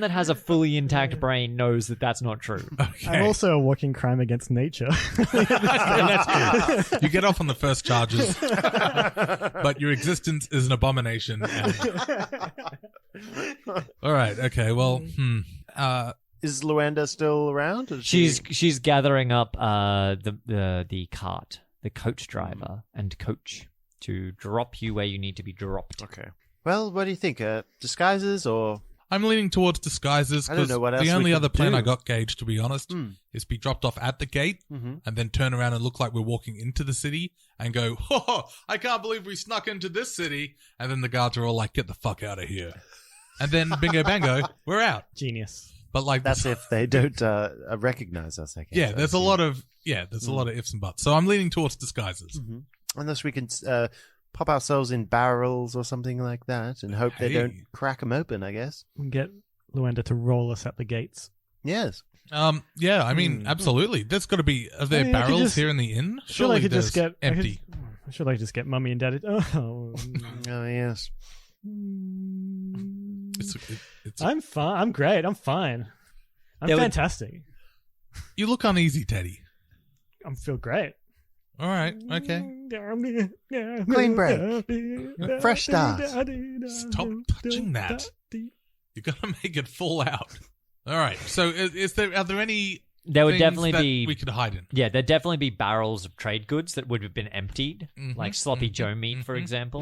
that has a fully intact brain knows that that's not true. Okay. I'm also a walking crime against nature. That's good. You get off on the first charges, but your existence is an abomination. All right. Okay. Well. Is Luanda still around? Is she- She's gathering up the cart, the coach driver, and coach to drop you where you need to be dropped. Okay. Well, what do you think? Disguises or... I'm leaning towards disguises I don't because know what else the we only could other plan do. I got, Gage, to be honest, Hmm. is be dropped off at the gate Mhm. and then turn around and look like we're walking into the city and go, "Oh, I can't believe we snuck into this city." And then the guards are all like, "Get the fuck out of here." And then bingo bango, we're out. Genius. But That's if they don't recognize us, I guess. yeah, there's a lot of ifs and buts. So I'm leaning towards disguises. Mhm. Unless we can pop ourselves in barrels or something like that and hope they Hey. don't crack them open, I guess. And get Luanda to roll us at the gates. Yes. Yeah, I mean, absolutely. There's got to be. Are there I mean, I could barrels just- here in the inn? Should Surely I could just there's get empty. Should I just get Mummy and Daddy? Oh, Oh, yes. It's I'm fine. I'm great. I'm fine. I'm There would- fantastic. You look uneasy, Teddy. I feel great. All right, okay. Clean break. Fresh start. Stop touching that. You got to make it fall out. All right. So, are there any? There would things definitely that be we could hide in. Yeah, there'd definitely be barrels of trade goods that would have been emptied, Mhm, like sloppy mhm, Joe meat, for mhm, example,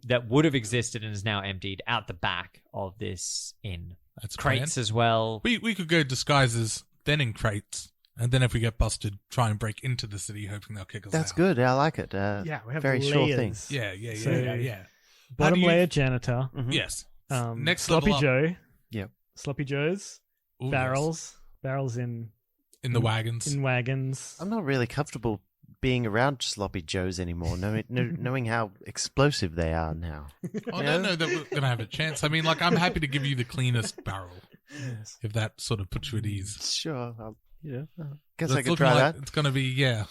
that would have existed and is now emptied out the back of this inn. That's a plan. Crates as well. We could go disguises, then in crates, and then if we get busted, try and break into the city, hoping they'll kick us That's out. good. I like it. Yeah, we have very layers. sure thing. Yeah. So, How Bottom do you- layer janitor. Mhm. Yes. Next Next Sloppy level up. Joe. Yep. Sloppy Joes. Ooh, barrels. barrels in the wagons. In wagons. I'm not really comfortable being around Sloppy Joes anymore, knowing how explosive they are now. I don't know that we're going to have a chance. I mean, like, I'm happy to give you the cleanest barrel. Yes. If that sort of puts you at ease. Sure. I guess It's I could looking try like that. It's going to be, yeah.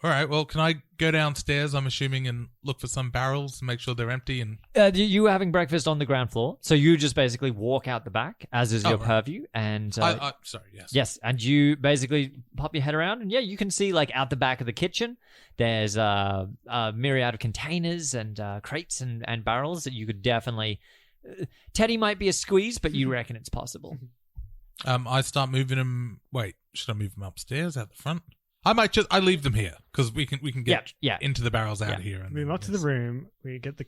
All right, well, can I go downstairs, I'm assuming, and look for some barrels and make sure they're empty? And You were having breakfast on the ground floor, so you just basically walk out the back, as is your right. purview. And sorry, yes. yes, and you basically pop your head around, and yeah, you can see like out the back of the kitchen, there's a myriad of containers and crates and barrels that you could definitely. Teddy might be a squeeze, but you reckon it's possible. I start moving them. Wait, should I move them upstairs out the front? I leave them here because we can get into the barrels out here. And We move up to the room. We get the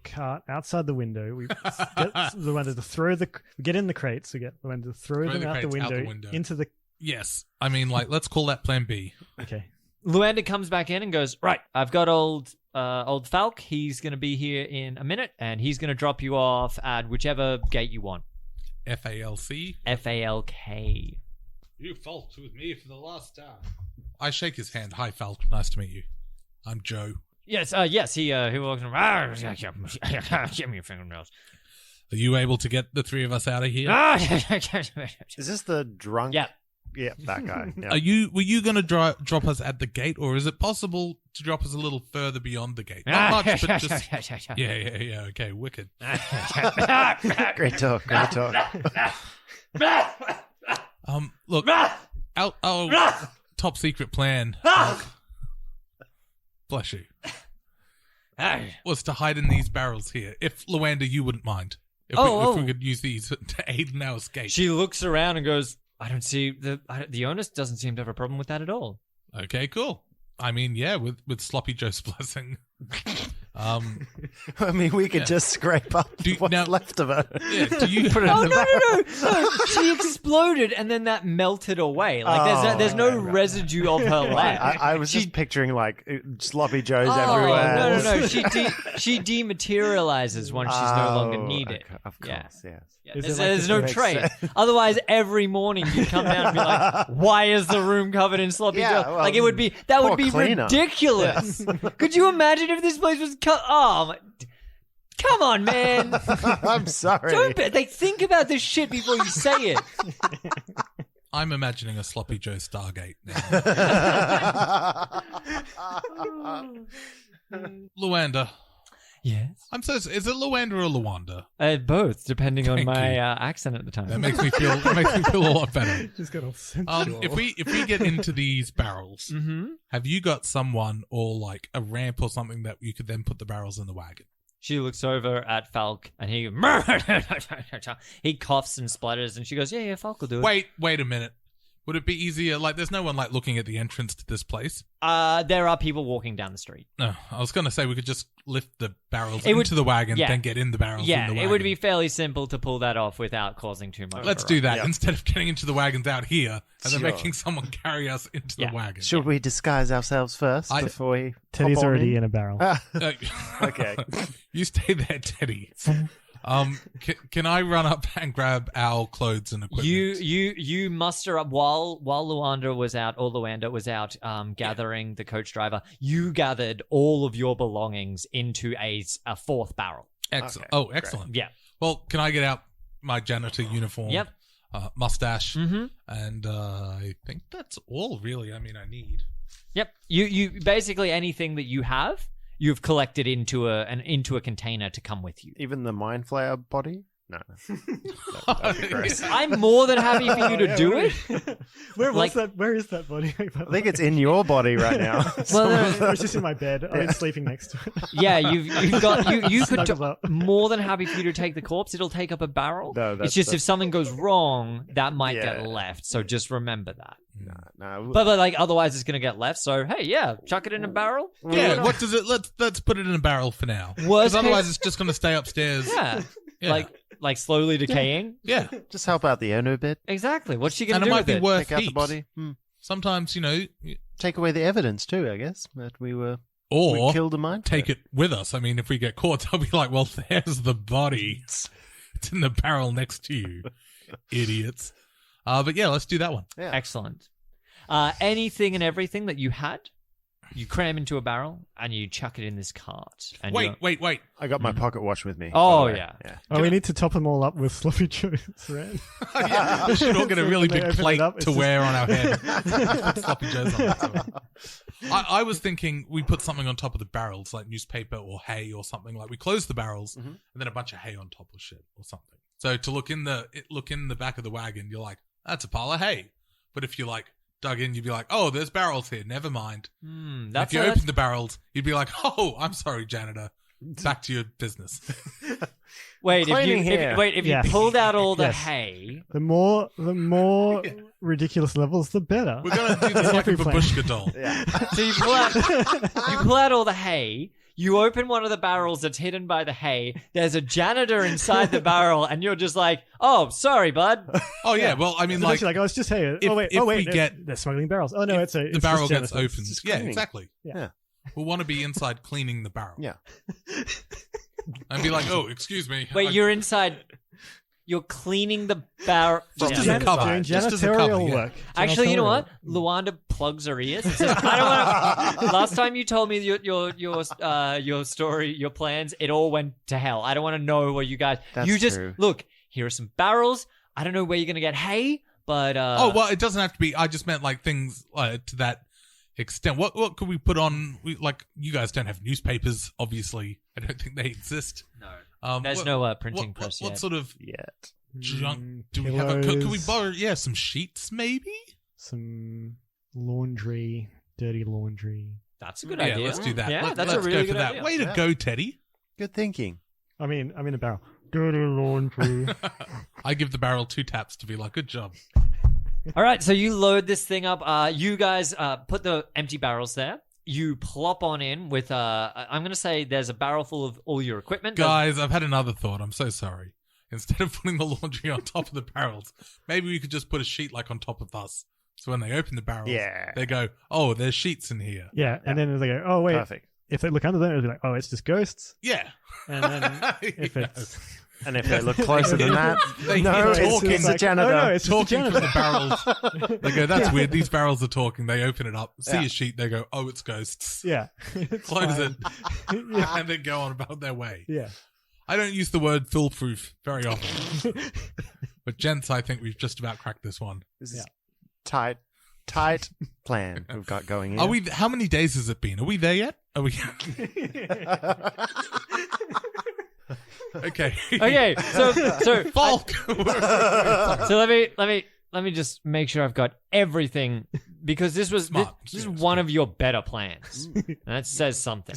cart outside the window. We get Luanda to throw we get in the crates. We get Luanda to throw them out the window into the. Yes, I mean, like, let's call that Plan B. Okay. Luanda comes back in and goes, right, I've got old Falk. He's going to be here in a minute, and he's going to drop you off at whichever gate you want. FALC? FALK. You Falked with me for the last time. I shake his hand. Hi, Falk. Nice to meet you. I'm Joe. Yes, yes, he walks around. Give me your fingernails. Are you able to get the three of us out of here? Is this the drunk? Yeah. Yeah, that guy. Yeah. Were you going to drop us at the gate, or is it possible to drop us a little further beyond the gate? Not much, but just... Yeah. Okay, wicked. Great talk. Look, our top secret plan, bless you, was to hide in these barrels here. If Luanda, you wouldn't mind, if we could use these to aid in our escape. She looks around and goes, I don't see the owner doesn't seem to have a problem with that at all. Okay, cool. I mean, yeah, with Sloppy Joe's blessing. I mean, we could just scrape up what's left of her. Yeah, do you put it Oh, no. She exploded and then that melted away. Like there's no residue of her left. I was just picturing like Sloppy Joes everywhere. No. She dematerializes once she's no longer needed. Okay, of course, yes. Yeah, there's no trace. Otherwise, every morning you come down and be like, "Why is the room covered in sloppy Joe?" Well, like it would be cleaner. ridiculous. Could you imagine if this place was cut? Oh, my... come on, man! I'm sorry. They think about this shit before you say it. I'm imagining a Sloppy Joe Stargate now. Luanda. Yes. Is it Luanda or Luanda? Both, depending on Thank my you. accent at the time. That makes me feel a lot better. Just got all sensual. If we get into these barrels, have you got someone or like a ramp or something that you could then put the barrels in the wagon? She looks over at Falk and he he coughs and splutters and she goes, "Yeah, Falk will do it." Wait a minute. Would it be easier? Like, there's no one like looking at the entrance to this place. There are people walking down the street. No, I was going to say we could just lift the barrels into the wagon, then get in the barrels. Yeah, in the wagon. it would be fairly simple to pull that off without causing too much. Let's do that instead of getting into the wagons out here and then making someone carry us into the wagon. Should we disguise ourselves first before we? Teddy's hop on already in a barrel. Okay. You stay there, Teddy. Can I run up and grab our clothes and equipment? You muster up while Luanda was out gathering the coach driver. You gathered all of your belongings into a fourth barrel. Excellent. Okay, excellent. Great. Yeah. Well, can I get out my janitor uniform? Yep. Mustache, and I think that's all really. I mean, I need. Yep. You basically anything that you have. You've collected into a container to come with you. Even the mind flayer body? No. That'd be great. I'm more than happy for you to do it. Where was that? Where is that body? I think it's in your body right now. Well, it's just in my bed. I've been sleeping next to it. Yeah, you've got you could more than happy for you to take the corpse. It'll take up a barrel. No, it's just if something goes wrong, that might get left. So just remember that. No. But like otherwise, it's gonna get left. So hey, chuck it in a barrel. Yeah. What does it? Let's put it in a barrel for now. Worst otherwise, it's just gonna stay upstairs. Yeah. Like slowly decaying. Yeah. Just help out the owner a bit. Exactly. What's she gonna do? And it might be worth Take out the body. Sometimes, take away the evidence too. I guess that we killed a mind. Take it with us. I mean, if we get caught, they'll be like, "Well, there's the body. It's in the barrel next to you, idiots." But yeah, let's do that one. Yeah. Excellent. Anything and everything that you had, you cram into a barrel and you chuck it in this cart. And Wait. I got my pocket watch with me. Oh, by the way. yeah. Oh, we need to top them all up with sloppy joes, right? Yeah, we should all get a really When they big open it plate up, it's to just- wear on our head. Put sloppy joes on it. I was thinking we put something on top of the barrels, like newspaper or hay or something. Like we close the barrels and then a bunch of hay on top or shit or something. So to look in the back of the wagon, you're like, that's a pile of hay. But if you like dug in, you'd be like, oh, there's barrels here. Never mind. If you opened the barrels, you'd be like, oh, I'm sorry, janitor. Back to your business. Wait, if Yes. you pulled out all the Yes. hay, The more ridiculous levels, the better. We're gonna do this like a Every plan. babushka doll. Yeah. so you pull out all the hay. You open one of the barrels that's hidden by the hay. There's a janitor inside the barrel, and you're just like, "Oh, sorry, bud." Oh yeah, well, I mean, It's like actually like, oh, it's just hay. if we get- they're smuggling barrels. Oh no, it's the it's barrel just gets janitors. opened. just Yeah, cleaning. exactly. Yeah. We'll want to be inside cleaning the barrel. Yeah. And be like, oh, excuse me. Wait, you're inside. You're cleaning the barrel. Just as a Jan- cover. doing Just as a janitorial cover, yeah. work. Actually, you know Janitorial. what? Luanda plugs her ears. And says, I don't want to. Last time you told me your story, your plans, it all went to hell. I don't want to know what you guys. That's you just true. look. Here are some barrels. I don't know where you're gonna get hay, but Oh well, it doesn't have to be. I just meant like things to that extent. What could we put on? Like you guys don't have newspapers, obviously. I don't think they exist. no, there's no printing press What yet. sort of Yet. junk do we have? Could we pillows. borrow? Some sheets maybe. Some laundry, dirty laundry. That's a good Yeah, idea. let's do that. Yeah, that's let's a really go for good that. idea. Way to Yeah. go, Teddy. Good thinking. I mean, I'm in a barrel. Dirty laundry. I give the barrel 2 taps to be like, good job. All right, so you load this thing up. You guys put the empty barrels there. You plop on in with, I'm going to say there's a barrel full of all your equipment. Guys, I've had another thought. I'm so sorry. Instead of putting the laundry on top of the barrels, maybe we could just put a sheet like on top of us. So when they open the barrels, Yeah. they go, oh, there's sheets in here. Yeah, and then they go, oh wait. Perfect. If they look under them, it'll be like, oh, it's just ghosts. Yeah. And then if You it's And if they look closer than that, They no, hear it's talking. just a like, janitor. oh, no, it's just a talking from janitor. the barrels. They go, that's weird. These barrels are talking. They open it up, see Yeah. a sheet. They go, oh, it's ghosts. Yeah. It's Close fine. it. yeah. And then go on about their way. Yeah. I don't use the word foolproof very often. But gents, I think we've just about cracked this one. This is tight plan we've got going here. Are we? How many days has it been? Are we there yet? Are we? Okay. Okay, so Falk. So let me just make sure I've got everything because this was Smart. this is Yeah, one of your better plans. And that says something.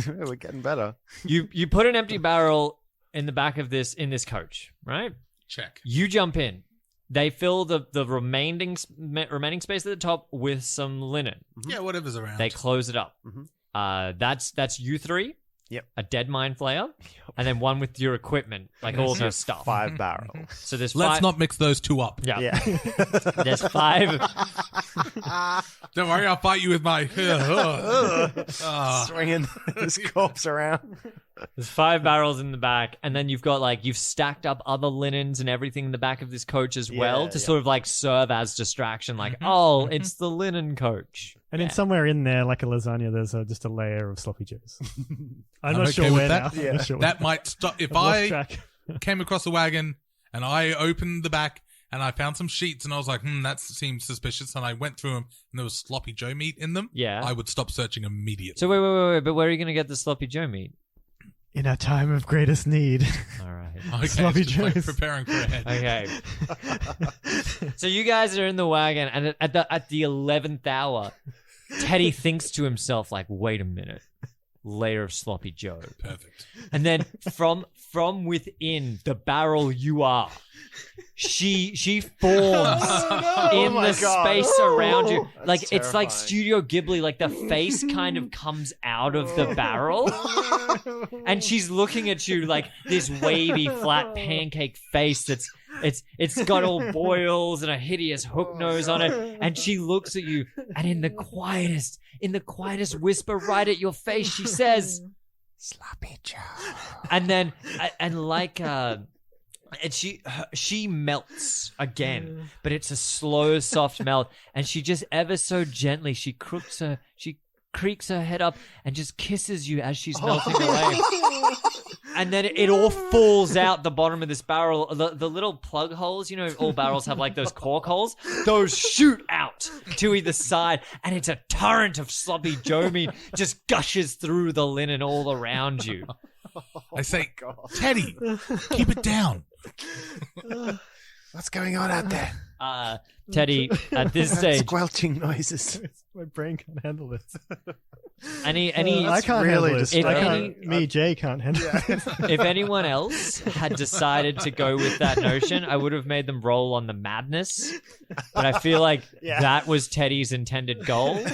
We're getting better. You put an empty barrel in the back of this coach, right? Check. You jump in. They fill the remaining space at the top with some linen. Yeah, whatever's around. They close it up. Mhm. That's you three. Yep. A dead mind flayer, and then one with your equipment, like all of your stuff. 5 barrels. So there's Let's 5. not mix those two up. Yeah. Yeah. There's 5. Don't worry, I'll fight you with my. Ah. Swinging his corpse around. There's 5 barrels in the back, and then you've got you've stacked up other linens and everything in the back of this coach as well to sort of serve as distraction. Oh, it's the linen coach. And then somewhere in there, like a lasagna, there's just a layer of sloppy joes. I'm I'm not okay sure with where that. now. Yeah. I'm not sure That might stop. If I've lost I track. came across a wagon and I opened the back and I found some sheets and I was like, that seems suspicious, and I went through them and there was sloppy Joe meat in them, Yeah. I would stop searching immediately. So wait, but where are you going to get the sloppy Joe meat? In our time of greatest need. All right. Okay, Sloppy it's just Joes. preparing for a head. Okay. So you guys are in the wagon, and at the 11th hour, Teddy thinks to himself, wait a minute. Layer of sloppy Joe. Perfect. And then from within the barrel you are, she forms in the space around you. That's It's like terrifying. Studio Ghibli, the face kind of comes out of the barrel. And she's looking at you like this wavy, flat pancake face it's got all boils and a hideous hook nose on it. And she looks at you, and in the quietest whisper right at your face, she says, Sloppy Joe. and then, and And she melts again, but it's a slow, soft melt. And she just ever so gently, she creaks her head up and just kisses you as she's melting away. And then it all falls out the bottom of this barrel. The little plug holes, you know, all barrels have like those cork holes. Those shoot out to either side, and it's a torrent of sloppy Joe meat just gushes through the linen all around you. I say, Teddy, keep it down. What's going on out there? Teddy, at this stage, Squelching noises. My brain can't handle this. any I can't really handle this. Jay can't handle it. if anyone else had decided to go with that notion, I would have made them roll on the madness. But I feel like that was Teddy's intended goal,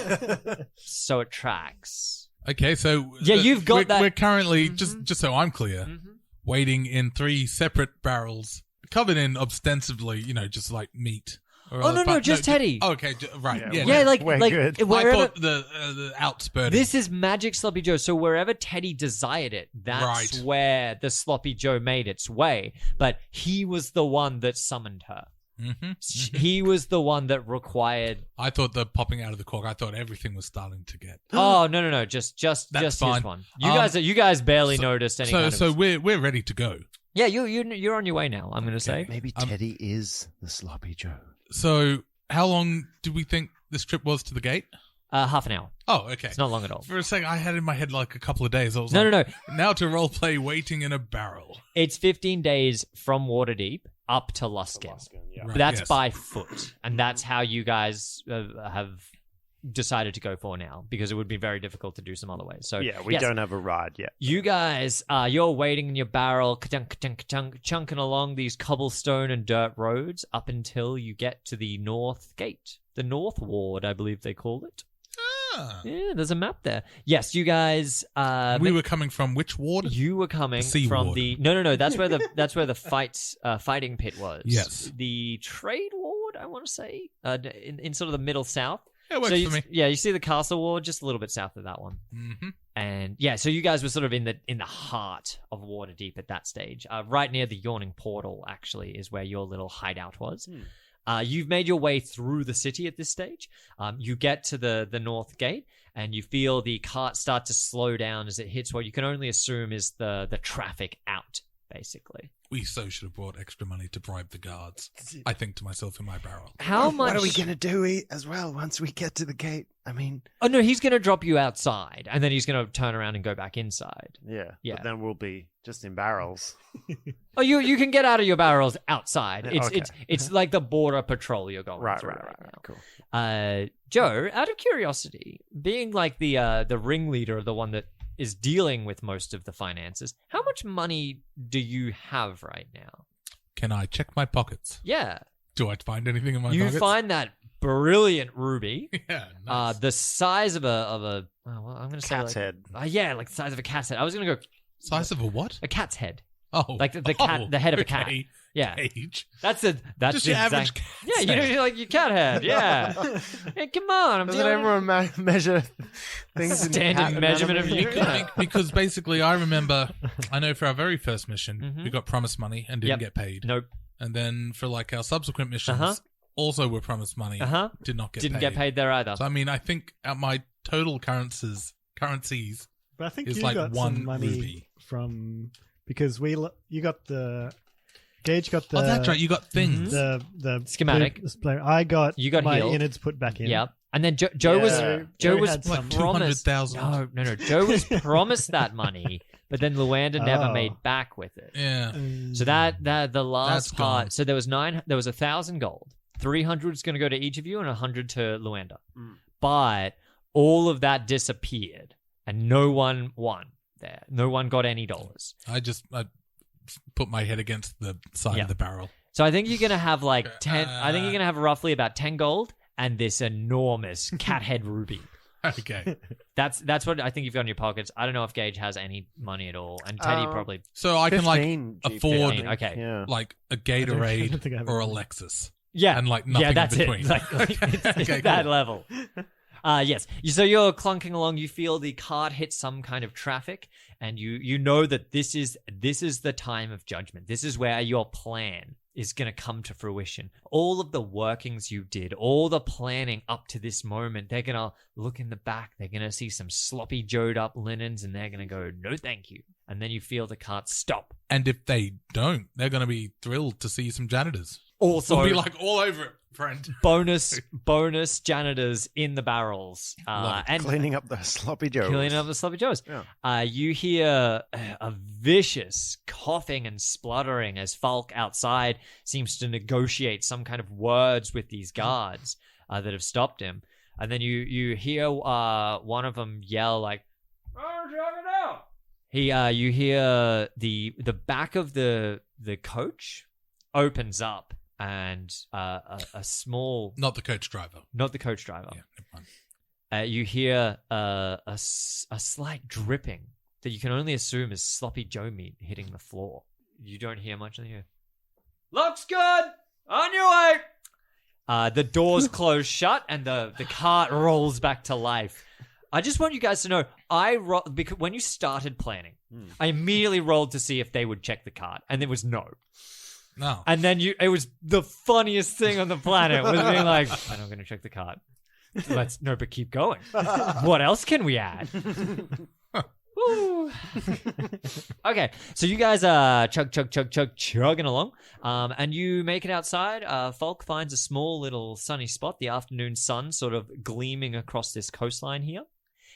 so it tracks. Okay, so you've got that. We're currently just so I'm clear, waiting in 3 separate barrels, covered in ostensibly, just like meat. No, just Teddy. Okay, right. Yeah, like good. wherever, I thought the outspurting. This is magic sloppy Joe. So wherever Teddy desired it, that's where the sloppy Joe made its way. But he was the one that summoned her. He was the one that required. I thought the popping out of the cork. I thought everything was starting to get. Oh no! Just his fine. one. You guys barely noticed any. So we're ready to go. Yeah, you're on your way now. I'm gonna say maybe Teddy is the sloppy Joe. So how long do we think this trip was to the gate? Half an hour. Oh, okay. It's not long at all. For a second, I had in my head like a couple of days. I was No. Now to roleplay waiting in a barrel. It's 15 days from Waterdeep up to Luskan. Right, That's yes. by foot, and that's how you guys have decided to go for now, because it would be very difficult to do some other ways. So we don't have a ride yet. You guys, you're waiting in your barrel, chunking along these cobblestone and dirt roads up until you get to the North Gate, the North Ward, I believe they call it. Yeah, there's a map there. Yes, you guys. We were coming from which ward? You were coming the from ward. the no. That's where the fighting pit was. Yes, the trade ward. I want to say in sort of the middle south. It works for me. Yeah, you see the castle ward just a little bit south of that one. And yeah, so you guys were sort of in the heart of Waterdeep at that stage, right near the Yawning Portal. Actually, is where your little hideout was. You've made your way through the city at this stage. You get to the North Gate, and you feel the cart start to slow down as it hits what you can only assume is the traffic out, basically. We should have brought extra money to bribe the guards. I think to myself in my barrel. How much? What are we going to do as well once we get to the gate? I mean... Oh, no, he's going to drop you outside, and then he's going to turn around and go back inside. Yeah. But then we'll be just in barrels. Oh, you can get out of your barrels outside. Okay. It's like the border patrol you're going through right now. Cool. Joe, out of curiosity, being like the ringleader of the one that is dealing with most of the finances, how much money do you have right now? Can I check my pockets? Yeah. Do I find anything in my pockets? You find that brilliant ruby. Yeah, nice. The size of a I'm going to say cat's head. Yeah, like the size of a cat's head. I was going to go size of a what? a cat's head. Oh, like the cat, the head of a cat. Yeah, Cage. That's just your average cat. Yeah, like your cat head. Yeah. Hey, come on. Doesn't everyone measure things in standard cat measurement of anatomy? your cat? Because basically, I know for our very first mission, we got promised money and didn't get paid. Nope. And then for like our subsequent missions, also were promised money, did not get Didn't paid. get paid there either. So I mean, I think my total currencies But I think is you like got one some money ruby. from because you got the Gage got the. Oh, that's right. You got things. The schematic. I got. You got my healed. innards put back in. Yep. And then Joe was had some- promised 200,000. No. Joe was promised that money, but then Luanda never made back with it. Yeah. So that the last That's part. gone. So there was 1,000 gold. 300 is going to go to each of you, and 100 to Luanda. But all of that disappeared, and no one won there. No one got any dollars. I put my head against the side of the barrel. So I think you're going to have like 10. I think you're going to have roughly about 10 gold and this enormous cat head ruby. Okay. That's what I think you've got in your pockets. I don't know if Gage has any money at all, and Teddy probably. So I can like 15 GP, afford I think. Okay. Yeah. like a don't think I Gatorade have or a any. Lexus. Yeah, And like nothing that's in between. it. Like, it's Okay, that cool. level. Yes. So you're clunking along. You feel the cart hit some kind of traffic, and you know that this is the time of judgment. This is where your plan is going to come to fruition. All of the workings you did, all the planning up to this moment, they're going to look in the back. They're going to see some sloppy Joe'd up linens, and they're going to go, no, thank you. And then you feel the cart stop. And if they don't, they're going to be thrilled to see some janitors. Also, We'll be like all over it, friend. bonus janitors in the barrels. And Cleaning up the sloppy joes. Cleaning up the sloppy joes. Yeah. You hear a vicious coughing and spluttering as Falk outside seems to negotiate some kind of words with these guards that have stopped him. And then you hear one of them yell like, you hear the back of the coach opens up, and a small... Not the coach driver. Not the coach driver. Yeah, never mind. You hear a slight dripping that you can only assume is sloppy Joe meat hitting the floor. You don't hear much in the air. Looks good! On your way! The doors close shut, and the cart rolls back to life. I just want you guys to know, because when you started planning, I immediately rolled to see if they would check the cart, and there was no. No. And then it was the funniest thing on the planet was being like, I'm not going to check the cart. But keep going. What else can we add? Woo. Okay, so you guys are chugging along, and you make it outside. Falk finds a small little sunny spot, the afternoon sun sort of gleaming across this coastline here.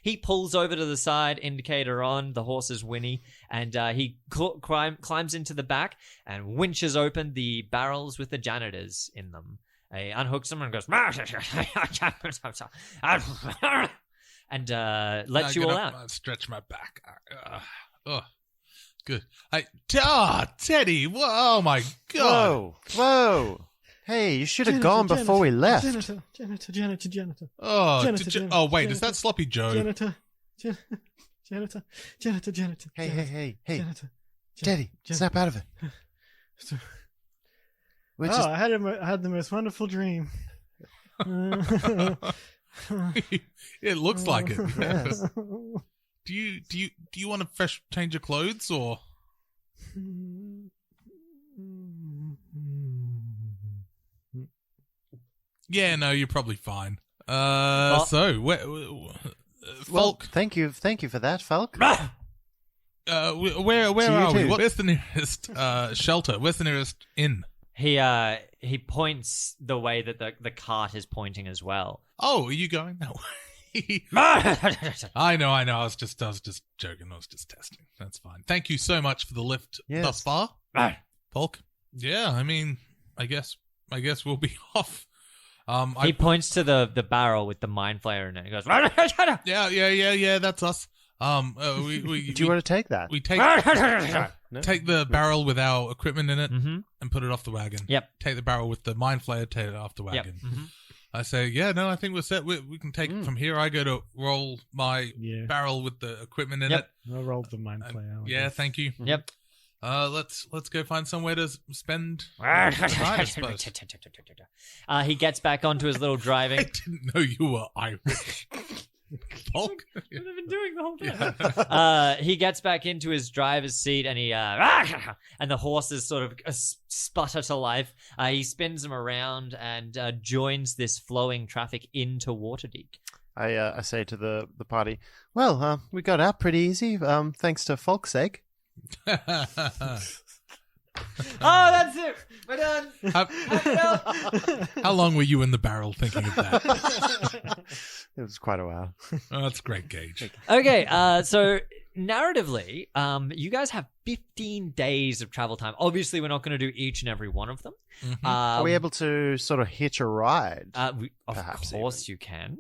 He pulls over to the side, indicator on, the horse is whinny, and he climbs into the back and winches open the barrels with the janitors in them. He unhooks them and goes, and lets you all out. Stretch my back. Good. Teddy. Whoa, oh my God. Whoa. Hey, you should have gone before we left. Janitor. Oh, wait, is that Sloppy Joe? Janitor. Hey. Janitor. Teddy, snap out of it. I had the most wonderful dream. It looks like it. Yes. Do you want a fresh change of clothes or? Yeah, no, you're probably fine. So Falk. Thank you for that, Falk. Where are we? Where's the nearest shelter? Where's the nearest inn? He points the way that the cart is pointing as well. Oh, are you going that way? I know. I was just joking. I was just testing. That's fine. Thank you so much for the lift thus far, Falk. Yeah, I mean, I guess we'll be off. He points to the barrel with the mind flayer in it. He goes, yeah, that's us. Do you want to take that? We take the barrel with our equipment in it and put it off the wagon. Yep. Take the barrel with the mind flayer, take it off the wagon. Yep. I say, I think we're set. We can take it from here. I go to roll my barrel with the equipment in it. I rolled the mind flayer. Thank you. Yep. Let's go find somewhere to spend the night, I suppose. He gets back onto his little driving. I didn't know you were Irish. Falk? I've been doing the whole time. He gets back into his driver's seat, and and the horses sort of sputter to life. He spins them around and joins this flowing traffic into Waterdeep. I say to the party, well, we got out pretty easy, thanks to Falk's sake. That's it. We're done. How long were you in the barrel thinking of that? It was quite a while. Oh, that's great, Gage. Okay, so narratively, you guys have 15 days of travel time. Obviously, we're not going to do each and every one of them. Are we able to sort of hitch a ride? Of course you can.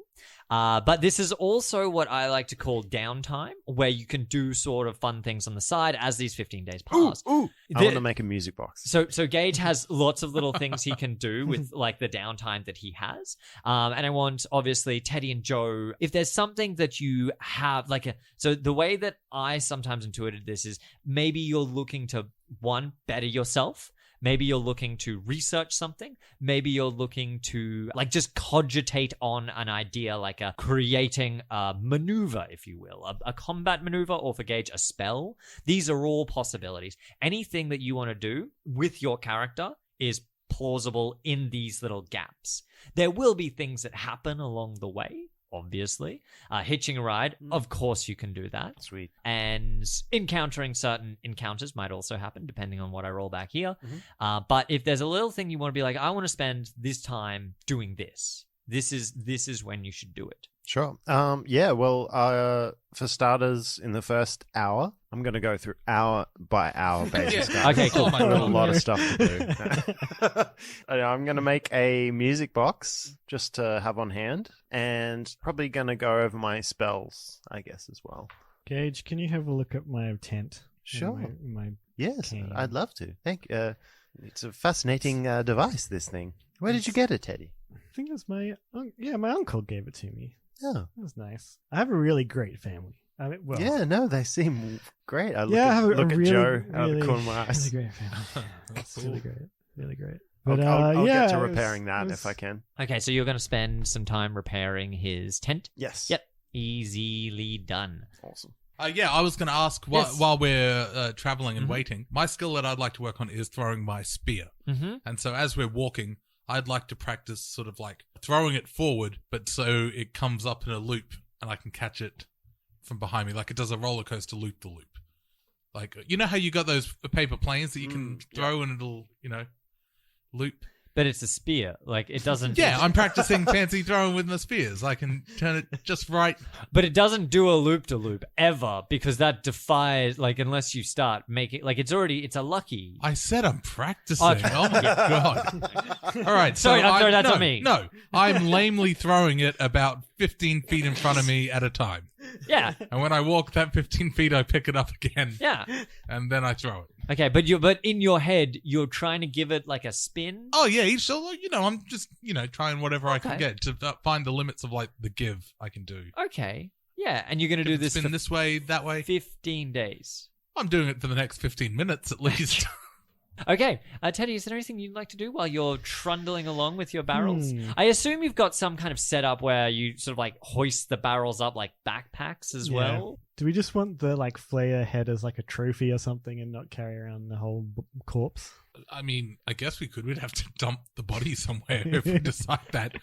But this is also what I like to call downtime, where you can do sort of fun things on the side as these 15 days pass. I want to make a music box. So Gage has lots of little things he can do with like the downtime that he has. And I want, obviously, Teddy and Joe, if there's something that you have, so the way that I sometimes intuited this is maybe you're looking to, one, better yourself. Maybe you're looking to research something. Maybe you're looking to like just cogitate on an idea, like creating a maneuver, if you will, a combat maneuver, or for Gage, a spell. These are all possibilities. Anything that you want to do with your character is plausible in these little gaps. There will be things that happen along the way, obviously. Hitching a ride, of course you can do that. Sweet. And encountering certain encounters might also happen, depending on what I roll back here. But if there's a little thing you want to be like, I want to spend this time doing this, this is when you should do it. Sure. Well, for starters, in the first hour, I'm going to go through hour by hour basis. Yeah. Okay, cool. Oh my I've got a God. lot of stuff to do. I'm going to make a music box just to have on hand, and probably going to go over my spells, I guess, as well. Gage, can you have a look at my tent? Sure. My Yes, cane. I'd love to. Thank you. It's a fascinating device, this thing. Where did you get it, Teddy? I think it was my uncle gave it to me. Oh. That was nice. I have a really great family. I mean, well, Yeah, no, they seem great. I look I have at really, Joe out of really, the corner of my eyes. really great family. It's really great, really great. I'll, But I'll yeah, get to it was- repairing that it if was- I can. Okay, so you're going to spend some time repairing his tent. Yes. Yep, easily done. Awesome. I was going to ask Yes. while we're traveling and Mhm. waiting, my skill that I'd like to work on is throwing my spear. Mm-hmm. And so as we're walking, I'd like to practice sort of like throwing it forward, but so it comes up in a loop and I can catch it from behind me, like it does a roller coaster loop the loop. Like, you know how you got those paper planes that you can throw and it'll, loop? But it's a spear. Like, it doesn't... Yeah, I'm practicing fancy throwing with my spears. I can turn it just right. But it doesn't do a loop-de-loop ever, because that defies, like, unless you start making... Like, it's a lucky... I said I'm practicing. Okay. Oh my God. All right. So Sorry, I'm sorry, that's no, on me. No, I'm lamely throwing it about 15 feet in front of me at a time. Yeah, And when I walk that 15 feet, I pick it up again. yeah. And then I throw it. Okay, but in your head, you're trying to give it, like, a spin? Oh, yeah. I'm just, trying whatever I can Okay. get to find the limits of, like, the give I can do. Okay. Yeah, and you're going to do this Spin for this way, that way. 15 days. I'm doing it for the next 15 minutes at least. Okay, Teddy, is there anything you'd like to do while you're trundling along with your barrels? Hmm. I assume you've got some kind of setup where you sort of like hoist the barrels up like backpacks as Yeah. well. Do we just want the Flayer head as like a trophy or something, and not carry around the whole corpse? I mean, I guess we could. We'd have to dump the body somewhere if we decide that.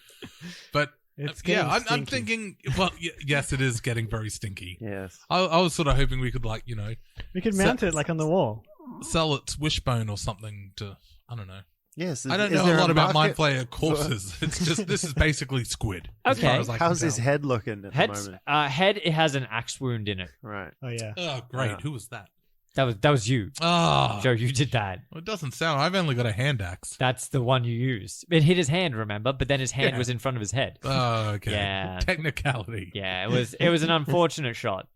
But It's yeah, getting I'm stinky. thinking. Well, yes, it is getting very stinky. Yes. I was sort of hoping we could, We could mount it on the wall. sell its wishbone or something to. I don't know. Yes. I don't is know there a lot about market Mind Flayer corpses. It's just this is basically squid. as Okay. far as I can How's his tell. head looking at the moment? Head, it has an axe wound in it. Right. Oh yeah. Oh, great! Yeah. Who was that? That was you, Ah, Joe. You did that. well, it doesn't sound. I've only got a hand axe. That's the one you used. It hit his hand, remember? But then his hand Yeah. was in front of his head. Oh, okay. Yeah. Technicality. Yeah, it was an unfortunate shot.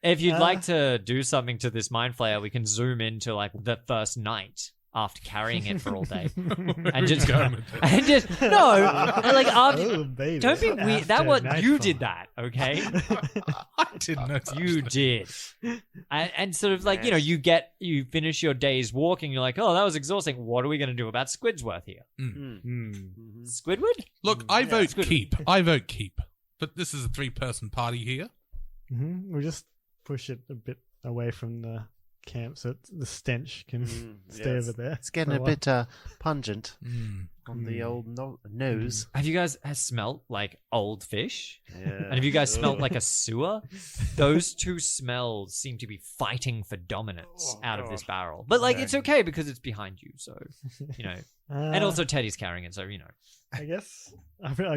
If you'd like to do something to this Mind Flayer, we can zoom into like the first night after carrying it for all day. and just no, like after, Oh, baby. don't be weird. That After what you nightfall. did that, okay? I didn't know. You did, and sort of like you finish your day's walking. You're like, oh, that was exhausting. What are we going to do about Squidsworth here? Squidward? Look, I vote Squidward. keep. I vote keep. But this is a 3-person party here. We'll just push it a bit away from the camp so the stench can stay yes. over there. It's getting for a while. bit pungent Mm. on the old nose. Have you guys smelt like old fish? Yeah. And have you guys smelt like a sewer? Those two smells seem to be fighting for dominance out of this barrel. But like, it's okay because it's behind you, so and also Teddy's carrying it, so I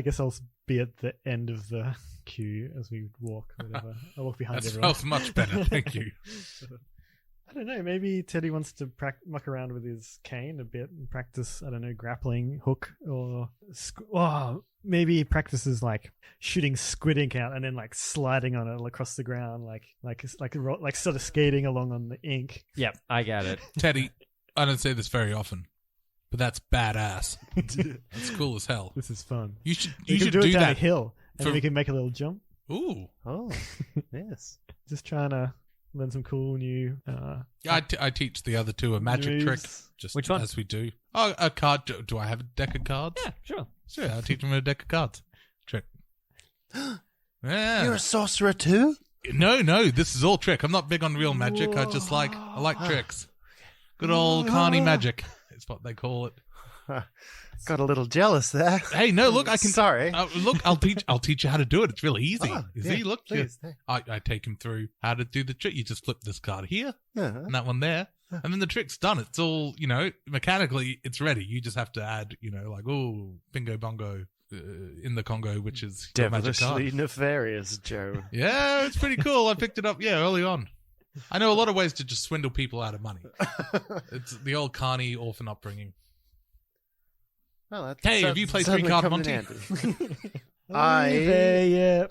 guess I'll be at the end of the queue as we walk. Whatever. I'll walk behind That everyone. smells much better. Thank you. I don't know. Maybe Teddy wants to muck around with his cane a bit and practice. I don't know, grappling hook or maybe he practices like shooting squid ink out and then like sliding on it across the ground, like sort of skating along on the ink. Yep, I get it. Teddy, I don't say this very often, but that's badass. That's cool as hell. This is fun. You should We can do do it down a that. hill, and for- we can make a little jump. Ooh. Oh, yes. Just trying to learn some cool new. I teach the other two a magic trick. moves. Just Which one? as we do. Oh, a card. Do I have a deck of cards? Yeah, sure. Sure, I'll teach them a deck of cards. Trick. Yeah. You're a sorcerer too? No, this is all trick. I'm not big on real magic. I like tricks. Good old carny magic is what they call it. Got a little jealous there. Hey, no, look, I can. Sorry. Look, I'll teach you how to do it. It's really easy. Oh, See, yeah, look, please. I take him through how to do the trick. You just flip this card here Uh-huh. and that one there, and then the trick's done. It's all mechanically, it's ready. You just have to add, like, oh, bingo bongo in the Congo, which is your magic card. Devilishly nefarious, Joe. Yeah, it's pretty cool. I picked it up, early on. I know a lot of ways to just swindle people out of money. It's the old carny orphan upbringing. Well, that Hey, have you played Three Card Monty? Yeah.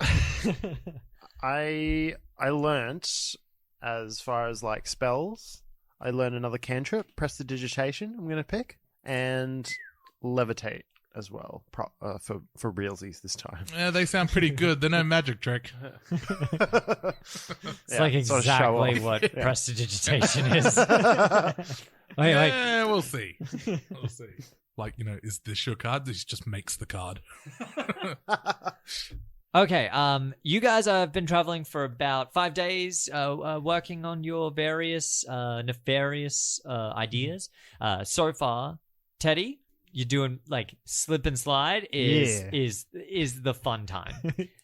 I learnt as far as like spells. I learned another cantrip, prestidigitation. I'm gonna pick and levitate as well for realsies this time. Yeah, they sound pretty good. They're no magic trick. It's Yeah, like sort of show exactly off. what Yeah. prestidigitation is. Wait, Yeah, we'll see. We'll see. Like, is this your card? This just makes the card. Okay, you guys have been traveling for about 5 days, working on your various nefarious ideas. So far, Teddy, you're doing like slip and slide is the fun time.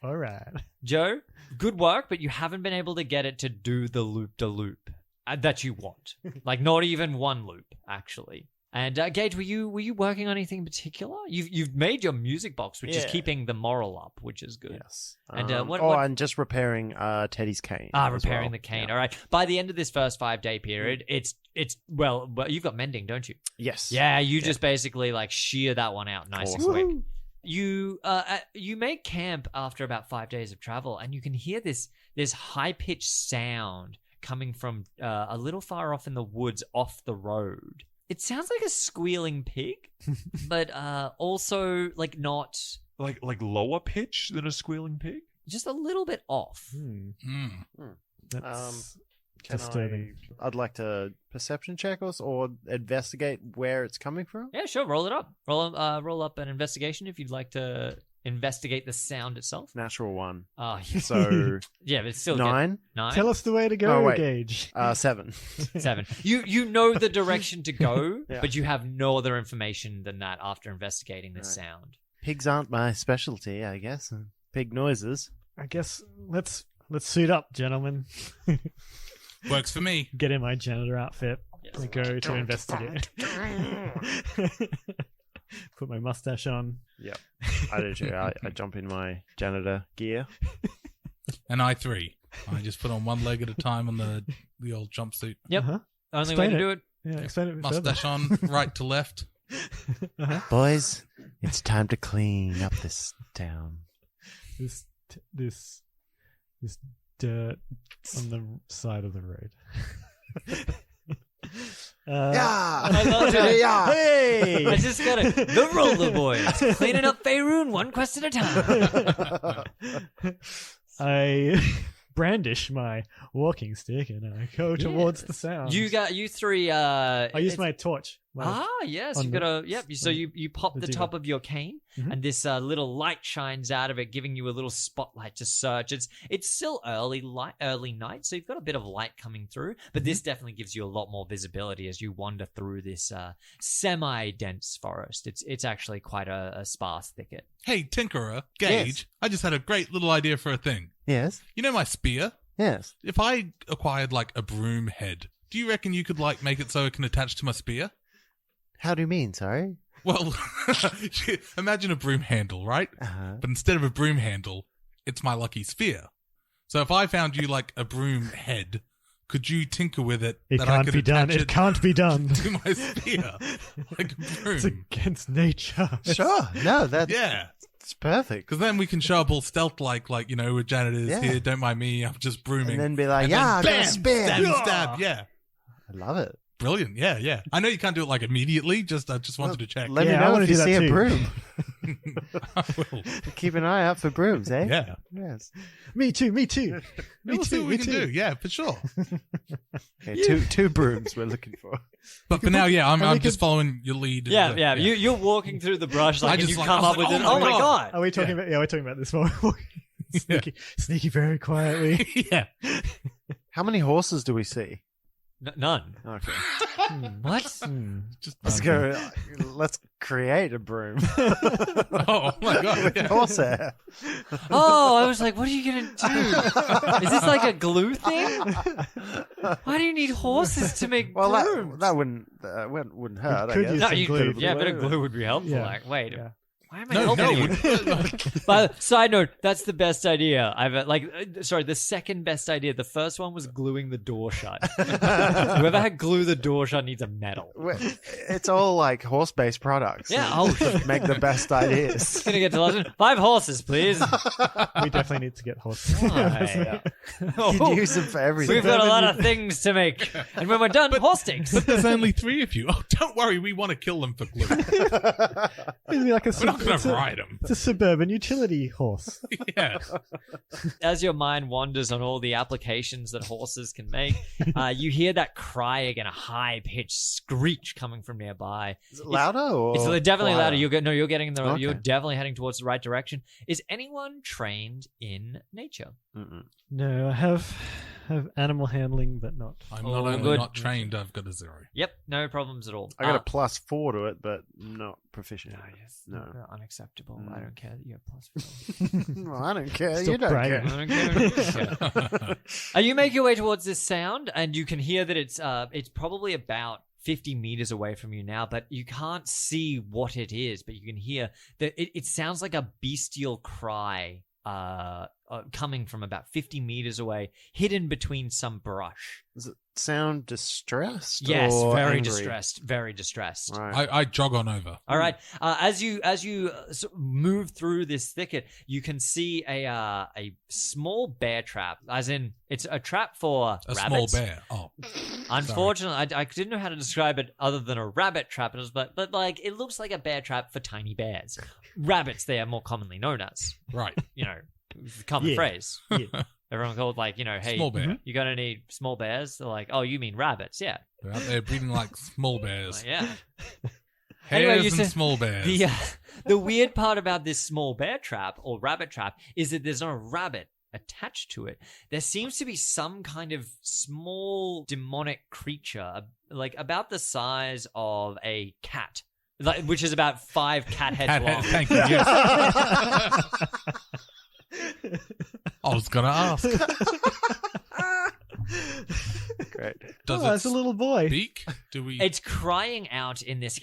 All right. Joe, good work, but you haven't been able to get it to do the loop de loop that you want. Like not even one loop, actually. And Gage, were you working on anything in particular? You've made your music box, which is keeping the moral up, which is good. Yes. And I'm just repairing Teddy's cane. as repairing well. the cane. Yeah. All right. By the end of this first 5-day period, it's well, you've got mending, don't you? Yes. Yeah, you just basically like shear that one out nice and quick. You make camp after about 5 days of travel, and you can hear this high pitched sound coming from a little far off in the woods off the road. It sounds like a squealing pig, but also like not Like lower pitch than a squealing pig? just a little bit off. That's Can disturbing. I'd like to perception check us or investigate where it's coming from. Yeah, sure. Roll it up. Roll up an investigation if you'd like to investigate the sound itself. Natural one. Oh, So yeah, but it's still good. 9. 9. Tell us the way to go, Oh, wait. Gage. 7. 7. You know the direction to go, Yeah. but you have no other information than that after investigating the Right. sound. Pigs aren't my specialty, I guess. Pig noises. I guess let's suit up, gentlemen. Works for me. Get in my janitor outfit. Yes. and go to investigate. Put my mustache on. Yep. I do too. I jump in my janitor gear. And I 3. I just put on one leg at a time on the old jumpsuit. Yep. Uh-huh. Only Explain way to it. do it. Yeah, explain it a bit further. Mustache on, right to left. Boys, it's time to clean up this town. This dirt on the side of the road. I love it. Yeah. Hey! I just got it. The Roller Boys. Cleaning up Faerun one quest at a time. I brandish my walking stick and I go towards the sound. You three. I use my torch. Yes, on you've the- got a yep. So you pop the the diva. top of your cane, Mhm. and this little light shines out of it, giving you a little spotlight to search. It's still early night, so you've got a bit of light coming through, but this definitely gives you a lot more visibility as you wander through this semi-dense forest. It's actually quite a sparse thicket. Hey, Tinkerer, Gage, Yes. I just had a great little idea for a thing. Yes. You know my spear? Yes. If I acquired like a broom head, do you reckon you could like make it so it can attach to my spear? How do you mean, sorry? Well, imagine a broom handle, right? Uh-huh. But instead of a broom handle, it's my lucky spear. So if I found you like a broom head, could you tinker with it? It that I can't could be done. attach It can't be done. to my spear, like a It's broom. against nature. Sure. No, that's Yeah, it's perfect. because then we can show up all stealth like we're janitors Yeah. here. Don't mind me, I'm just brooming. And then be like, And yeah, then I got a bam, spear. stab, Yeah. stab. Yeah, I love it. brilliant. Yeah. I know you can't do it like immediately. I just wanted to check. Let Yeah, me I know wanna if you do that see a too. broom. I will. Keep an eye out for brooms, eh? Yeah. Yes. Me too. We'll see what we can do. Yeah, for sure. Okay, two brooms we're looking for. But for now, yeah, I'm we just following your lead. Yeah. You're walking through the brush, like, I and just you like- come I up was with like, it. oh Oh my my god! Are we talking about? Yeah, we're talking about this while we're walking. Sneaky very quietly. Yeah. How many horses do we see? None. Okay. What? Just Let's go. Let's create a broom. Oh my god. With Yeah. horsehair. Oh, I was like, what are you gonna do? Is this like a glue thing? Why do you need horses to make Well, brooms? that wouldn't hurt. I could guess. use No, some you glue. could. Yeah, a bit of glue would be helpful. Yeah. Like, wait, Yeah. why am I No, helping you? it But side note, that's the best idea. Sorry, the second best idea. The first one was gluing the door shut. Whoever had glue the door shut needs a medal. It's all like horse-based products. Yeah, Make the best ideas. Gonna get to London. 5 horses, please. We definitely need to get horses. Why? You can use them for everything. We've got a lot of things to make, and when we're done, horse steaks. But there's only 3 of you. Oh, don't worry. We want to kill them for glue. It'd be like We're not going to ride them. It's a suburban utility horse. Yeah. As your mind wanders on all the applications that horses can make, you hear that cry again, a high-pitched screech coming from nearby. Is it louder or It's definitely quieter? louder. You're getting the. Okay. You're definitely heading towards the right direction. Is anyone trained in nature? Mm-mm. No, I have animal handling, but not. I'm Oh, not only good. not trained, I've got a 0. Yep, no problems at all. I got a +4 to it, but not proficient. yes, No. unacceptable. Mm. I don't care that you have +4. Well, I don't care. Stop You don't bragging. care. I don't care. You make your way towards this sound, and you can hear that it's probably about 50 meters away from you now, but you can't see what it is. But you can hear that it sounds like a bestial cry coming from about 50 meters away, hidden between some brush. Does it sound distressed? Yes, or very angry? distressed. Very distressed. Right. I jog on over. All right. As you move through this thicket, you can see a small bear trap. As in, it's a trap for A rabbits. small bear. Oh. Unfortunately, I didn't know how to describe it other than a rabbit trap. But like it looks like a bear trap for tiny bears. Rabbits, they are more commonly known as. Right. You know, common Yeah. phrase. Yeah. Everyone called like, you know, hey, Small bear. you gonna need small bears? They're like, oh, you mean rabbits? Yeah. They're out there breeding like small bears. Like, yeah. Hares Anyway, you and said- small bears. The weird part about this small bear trap or rabbit trap is that there's not a rabbit attached to it. There seems to be some kind of small demonic creature, like about the size of a cat, like, which is about 5 cat heads long. Thank you. Yes. I was going to ask. Great. Does It's a little boy. speak? Do we? It's crying out in this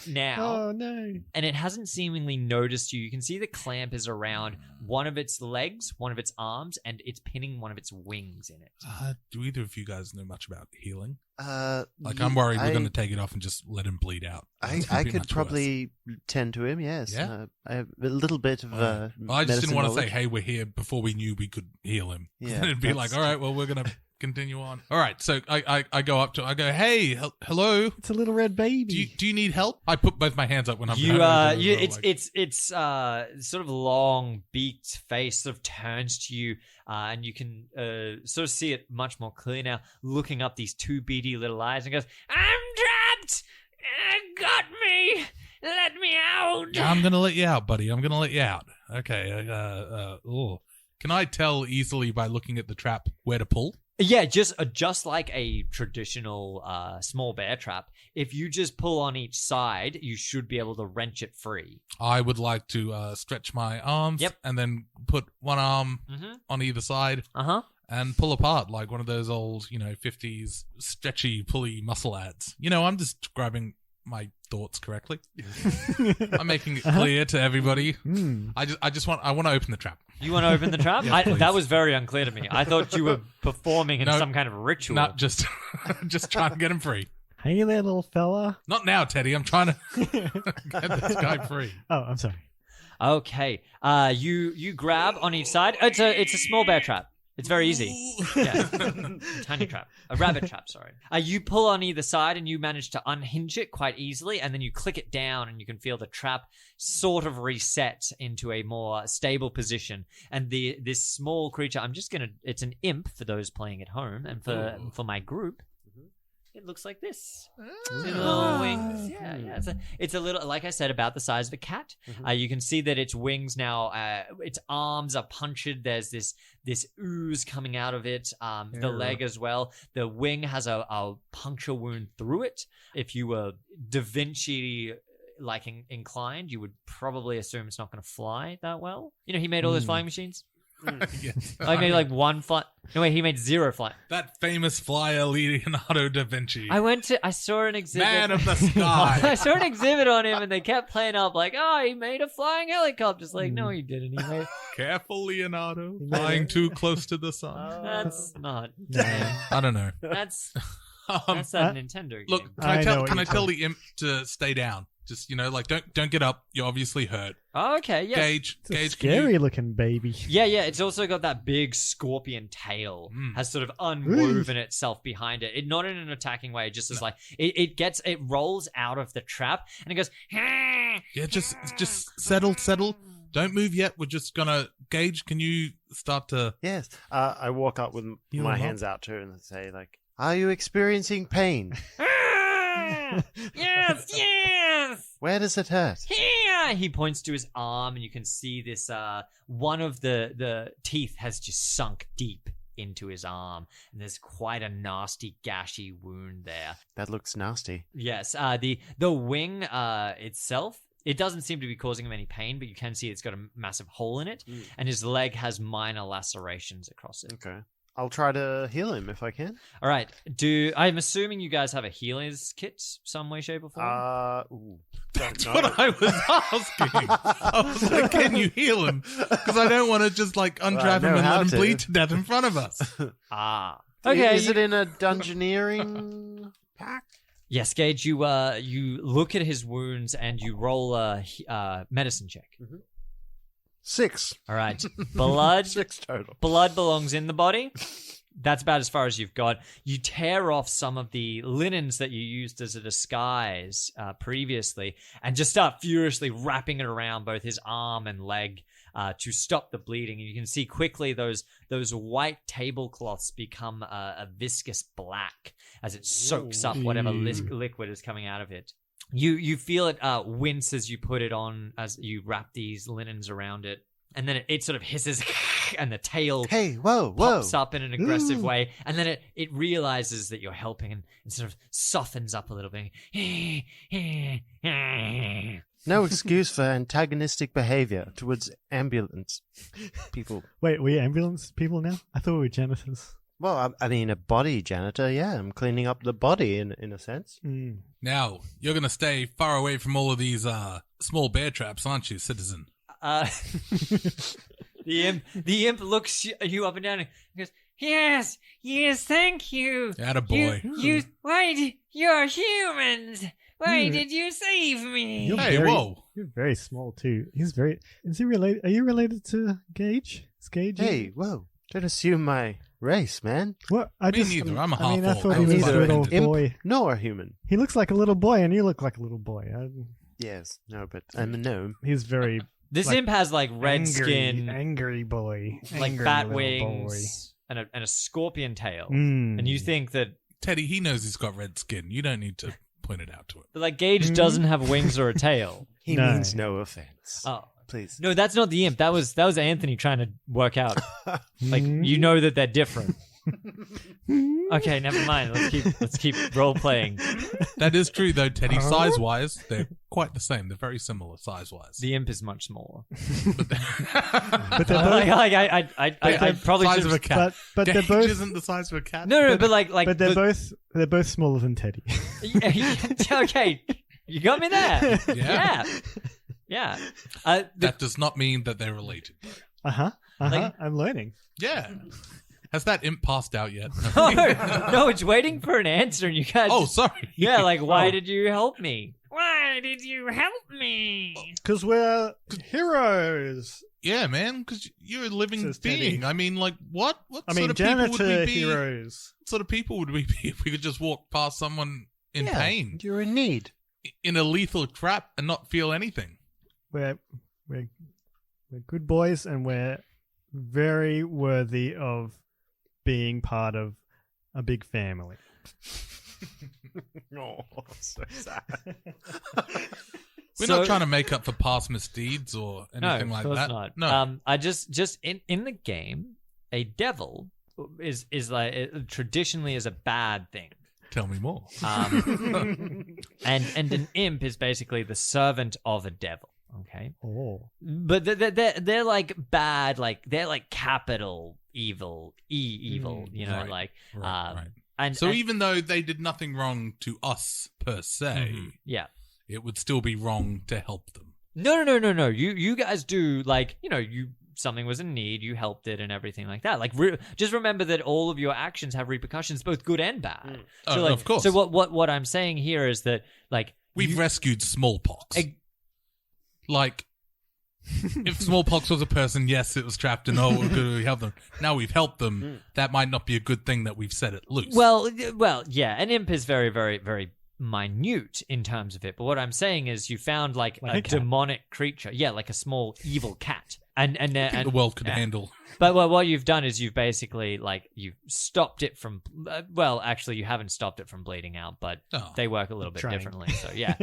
now. Oh no! And it hasn't seemingly noticed you. You can see the clamp is around one of its legs, one of its arms, and it's pinning one of its wings in it. Do either of you guys know much about healing? Like I'm worried we're going to take it off and just let him bleed out. I It's gonna be could much probably tend to him. Yes. Yeah? I have a little bit of. worse. I just didn't want to say, knowledge. "Hey, we're here," before we knew we could heal him. Yeah, And it'd be that's- like, "All right, well, we're going to continue on." All right, so I go up to, I go, "Hey, hello. It's a little red baby. Do you need help?" I put both my hands up when I'm. It's sort of long beaked face sort of turns to you, and you can sort of see it much more clearly now, looking up these 2 beady little eyes, and goes, "I'm trapped. Got me. Let me out." Yeah, I'm gonna let you out, buddy. I'm gonna let you out. Okay. Can I tell easily by looking at the trap where to pull? Yeah, just like a traditional small bear trap. If you just pull on each side, you should be able to wrench it free. I would like to stretch my arms. Yep. And then put one arm Mm-hmm. on either side Uh-huh. and pull apart like one of those old, 50s stretchy pulley muscle ads. I'm just describing my thoughts correctly. I'm making it clear to everybody. I want to open the trap. You want to open the trap? Yes, please. That was very unclear to me. I thought you were performing in No, some kind of ritual. Not just just trying to get him free. Hey there, little fella. Not now, Teddy. I'm trying to get this guy free. Oh, I'm sorry. Okay. You grab on each side. It's a small bear trap. It's very easy. Yeah. Tiny trap. A rabbit trap, sorry. You pull on either side and you manage to unhinge it quite easily, and then you click it down and you can feel the trap sort of reset into a more stable position. And this small creature, it's an imp for those playing at home, and for my group, it looks like this. Little wings. Yeah. It's a little, like I said, about the size of a cat. You can see that its wings now, its arms are punctured. There's this ooze coming out of it. The leg as well. The wing has a puncture wound through it. If you were Da Vinci inclined, you would probably assume it's not going to fly that well. You know, he made all those flying machines. Yes. I made like one fly. No, wait, he made 0 fly. That famous flyer, Leonardo da Vinci. I saw an exhibit. Man of the sky. I saw an exhibit on him and they kept playing up like, oh, he made a flying helicopter. Just like, no, he didn't. He made... Careful, Leonardo. Flying too close to the sun. That's not. I don't know. That's that Nintendo game. Look, can I tell the imp to stay down? Just, don't get up. You're obviously hurt. Oh, okay, yeah. Gage, scary looking baby. Yeah. It's also got that big scorpion tail. Has sort of unwoven itself behind it. Not in an attacking way. Just as it rolls out of the trap and it goes. Yeah, just settle. Don't move yet. We're just gonna. Gage, can you start to? Yes. I walk up with my hands out to her and say, "Are you experiencing pain?" Yes. Where does it hurt? Here. He points to his arm, and you can see this. One of the teeth has just sunk deep into his arm, and there's quite a nasty, gashy wound there. That looks nasty. Yes. The wing itself. It doesn't seem to be causing him any pain, but you can see it's got a massive hole in it, and his leg has minor lacerations across it. Okay. I'll try to heal him if I can. All right. I'm assuming you guys have a healer's kit some way, shape, or form? That's what I was asking. I was like, can you heal him? Because I don't want to just untrap him and let him bleed to death in front of us. Okay. Is it in a dungeoneering pack? Yes, Gage, you look at his wounds and you roll a medicine check. 6. All right. Blood. 6 total. Blood belongs in the body. That's about as far as you've got. You tear off some of the linens that you used as a disguise previously and just start furiously wrapping it around both his arm and leg to stop the bleeding. And you can see quickly those white tablecloths become a viscous black as it soaks up whatever liquid is coming out of it. You feel it wince as you put it on, as you wrap these linens around it. And then it sort of hisses and the tail pops up in an aggressive way. And then it realizes that you're helping and sort of softens up a little bit. No excuse for antagonistic behavior towards ambulance people. Wait, we ambulance people now? I thought we were janitors. Well, I mean, a body janitor, yeah. I'm cleaning up the body in a sense. Now, you're going to stay far away from all of these small bear traps, aren't you, citizen? The imp looks you up and down and goes, Yes, thank you. Attaboy. You're humans. Why did you save me? Whoa. You're very small, too. Is he related? Are you related to Gage? Is Gage? Hey, whoa. Don't assume my race, man. What? Me neither. I'm a half-orc. I thought he was a little boy. Nor human. He looks like a little boy, and you look like a little boy. Yes, no, but I'm a gnome. He's very... This imp has red skin, angry boy, bat wings, and a scorpion tail. And you think that Teddy, he knows he's got red skin. You don't need to point it out to him. But Gage doesn't have wings or a tail. He means no offense. Oh, please. No, that's not the imp. That was Anthony trying to work out. You know that they're different. Okay, never mind. Let's keep role playing. That is true though, Teddy. Size wise, they're quite the same. They're very similar size wise. The imp is much smaller. But they're both, I probably size should of a cat. But they're Gage both isn't the size of a cat. No, but but they're both smaller than Teddy. Okay, you got me there. Yeah. That does not mean that they're related. I'm learning. Yeah. Has that imp passed out yet? No, it's waiting for an answer, and you guys. Oh, sorry. Yeah, why did you help me? Why did you help me? Because we're heroes. Yeah, man, because you're a living Says being. Teddy. I mean, like, what? What I sort mean, of people would we janitor be? heroes. What sort of people would we be if we could just walk past someone in Yeah, pain, You're in need. in a lethal trap, and not feel anything? We're good boys, and we're very worthy of being part of a big family. Oh, so sad. We're not trying to make up for past misdeeds or anything like that. Not. No, I just in the game, a devil is like traditionally is a bad thing. tell me more. And an imp is basically the servant of a devil. Okay. Oh. But they're like bad, like they're like capital evil, evil. You know, Right, like right. And So and- even though they did nothing wrong to us per se, yeah. it would still be wrong to help them. No. You guys do, like, you know, something was in need, you helped it and everything like that. Like, just remember that all of your actions have repercussions, both good and bad. So, like, of course. So what I'm saying here is that, like, We've rescued smallpox. Like, if smallpox was a person, yes, it was trapped and we helped them. Now we've helped them. That might not be a good thing that we've set it loose. well, yeah, an imp is very, very, very minute in terms of it. But what I'm saying is, you found like Like a a cat. demonic creature, yeah, like a small evil cat, and the world could handle. But what you've done is you've basically, like, you've stopped it from... well, actually, you haven't stopped it from bleeding out, but they work a little bit Trying. differently. So, yeah,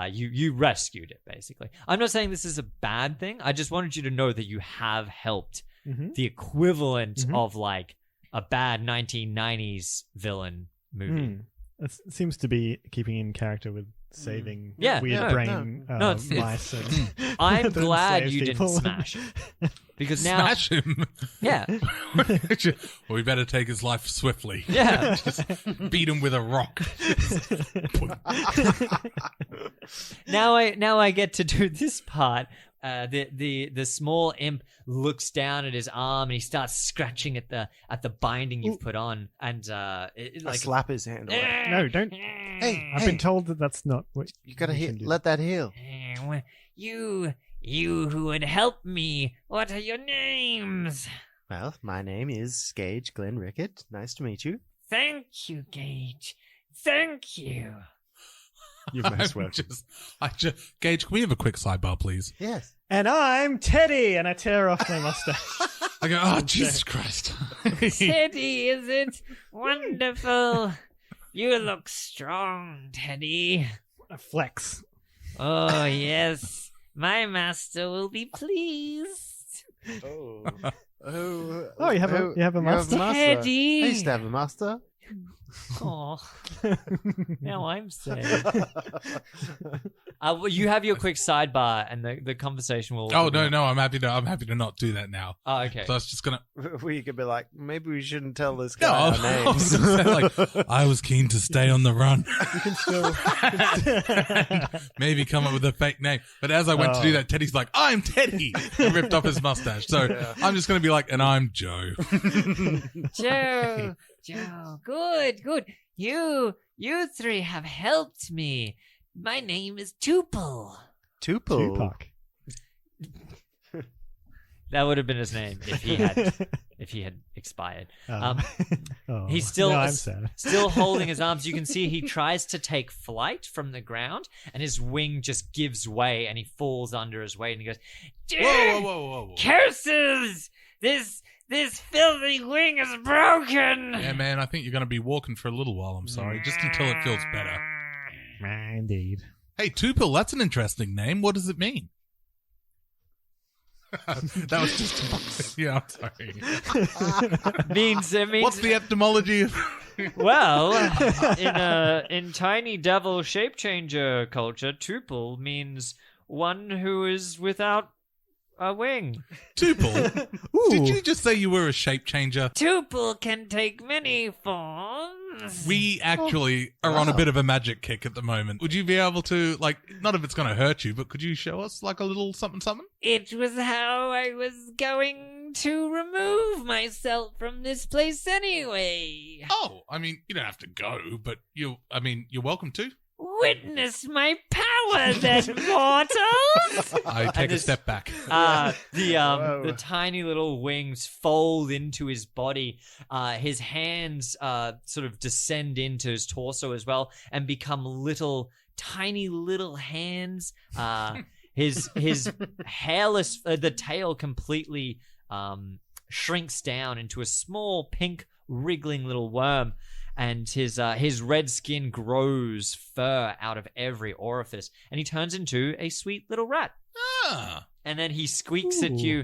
you rescued it, basically. I'm not saying this is a bad thing. I just wanted you to know that you have helped the equivalent of, like, a bad 1990s villain movie. It seems to be keeping in character with saving Yeah, weird no, brain No, it's- mice. And I'm that glad saves you people. didn't smash it. Because now... Smash him. Yeah. Well, we better take his life swiftly. Yeah. Just beat him with a rock. Now I get to do this part. The small imp looks down at his arm and he starts scratching at the binding you've put on, and I like slap his hand away. No, don't. Hey, I've been told that that's not what You gotta can do. let that heal. You who would help me, what are your names? Well, my name is Gage Glenn Rickett. Nice to meet you. Thank you, Gage. Thank you. You've most welcome. Gage, can we have a quick sidebar, please? Yes. And I'm Teddy, and I tear off my mustache. I go, oh, Jesus Christ. Teddy, is it wonderful? You look strong, Teddy. I flex. Oh, yes. My master will be pleased. Oh. You have a master? Teddy. I used to have a master. oh, now I'm sad. You have your quick sidebar, and the conversation will. Oh no, I'm happy to not do that now. Oh, okay. So I was just gonna. We could be like, maybe we shouldn't tell this No, guy our I was names. gonna say, like, I was keen to stay on the run. You can still. Maybe come up with a fake name. But as I went to do that, Teddy's like, I'm Teddy! And ripped off his mustache. So I'm just going to be like, and I'm Joe. Joe, good. You three have helped me. My name is Tuple. Tuple. Tupac. That would have been his name if he had expired. Oh, He's still no, I'm sad. still holding his arms. You can see he tries to take flight from the ground, and his wing just gives way, and he falls under his weight, and he goes, Whoa. Curses! This filthy wing is broken. Yeah, man, I think you're going to be walking for a little while. I'm sorry. Just until it feels better. Indeed. Hey, Tuple, that's an interesting name. What does it mean? That was just... Yeah, I'm sorry. means What's the etymology of... well, in tiny devil shape changer culture, tuple means one who is without a wing. Tuple? Did you just say you were a shape changer? Tuple can take many forms. We actually are on a bit of a magic kick at the moment. Would you be able to, like, not if it's going to hurt you, but could you show us, like, a little something? It was how I was going to remove myself from this place anyway. Oh, I mean, you don't have to go, but you're welcome to. Witness my power, then, mortals! I take a step back. The tiny little wings fold into his body. His hands sort of descend into his torso as well and become tiny little hands. His hairless, the tail completely shrinks down into a small pink wriggling little worm. And his red skin grows fur out of every orifice, and he turns into a sweet little rat. Ah. And then he squeaks at you.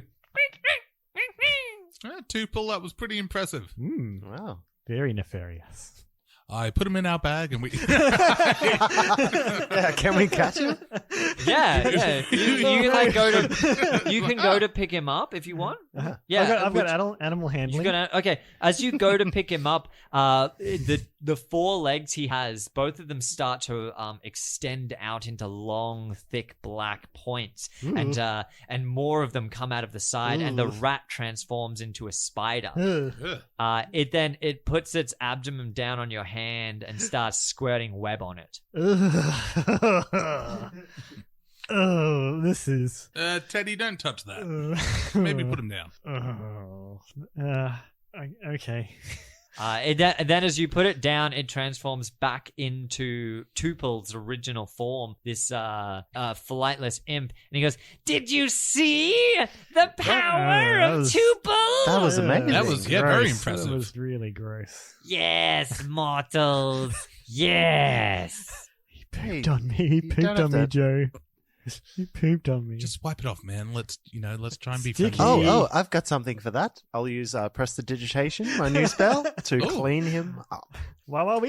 Tuple, that was pretty impressive. Wow. Very nefarious. I put him in our bag and we... Yeah, can we catch him? Yeah. You can go to pick him up if you want. Yeah, I've got animal handling. Okay, as you go to pick him up, the four legs he has, both of them start to extend out into long, thick black points, and more of them come out of the side, and the rat transforms into a spider. It puts its abdomen down on your hand and starts squirting web on it. Oh, this is... Teddy, don't touch that. Maybe put him down. Okay. Then as you put it down, it transforms back into Tuple's original form, this flightless imp. And he goes, "Did you see the power of Tuple?" That was amazing. That was very impressive. That was really gross. Yes, mortals. Yes. He pooped on me. He pooped on me, Joe. He pooped on me. Just wipe it off, man. Let's try and be Sticky. friendly. Oh, I've got something for that. I'll use Prestidigitation, my new spell, to clean him up. Wow.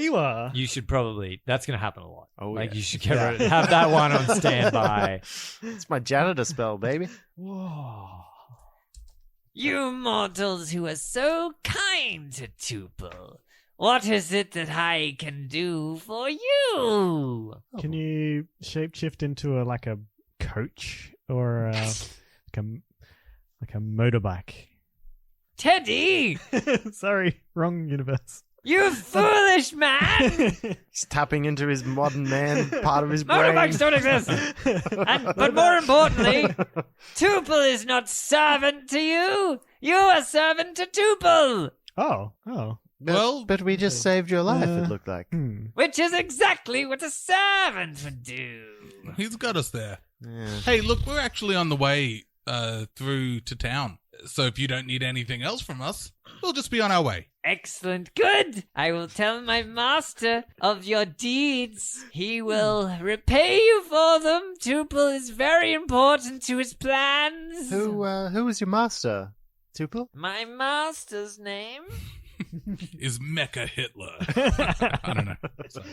You should probably... That's going to happen a lot. Oh, like, yeah. you should have that one on standby. It's my janitor spell, baby. Whoa. You mortals who are so kind to Tuple. What is it that I can do for you? Can you shapeshift into a coach or like a motorbike? Teddy! Sorry, wrong universe. You foolish man! He's tapping into his modern man part of his brain. Motorbikes don't exist! But more importantly, Tuple is not servant to you! You are servant to Tuple! Oh. But we just saved your life, it looked like. Which is exactly what a servant would do. He's got us there. Yeah. Hey, look, we're actually on the way through to town. So if you don't need anything else from us, we'll just be on our way. Excellent. Good. I will tell my master of your deeds. He will repay you for them. Tuple is very important to his plans. Who was your master? Tuple? My master's name Is Mecha Hitler? I don't know. Sorry.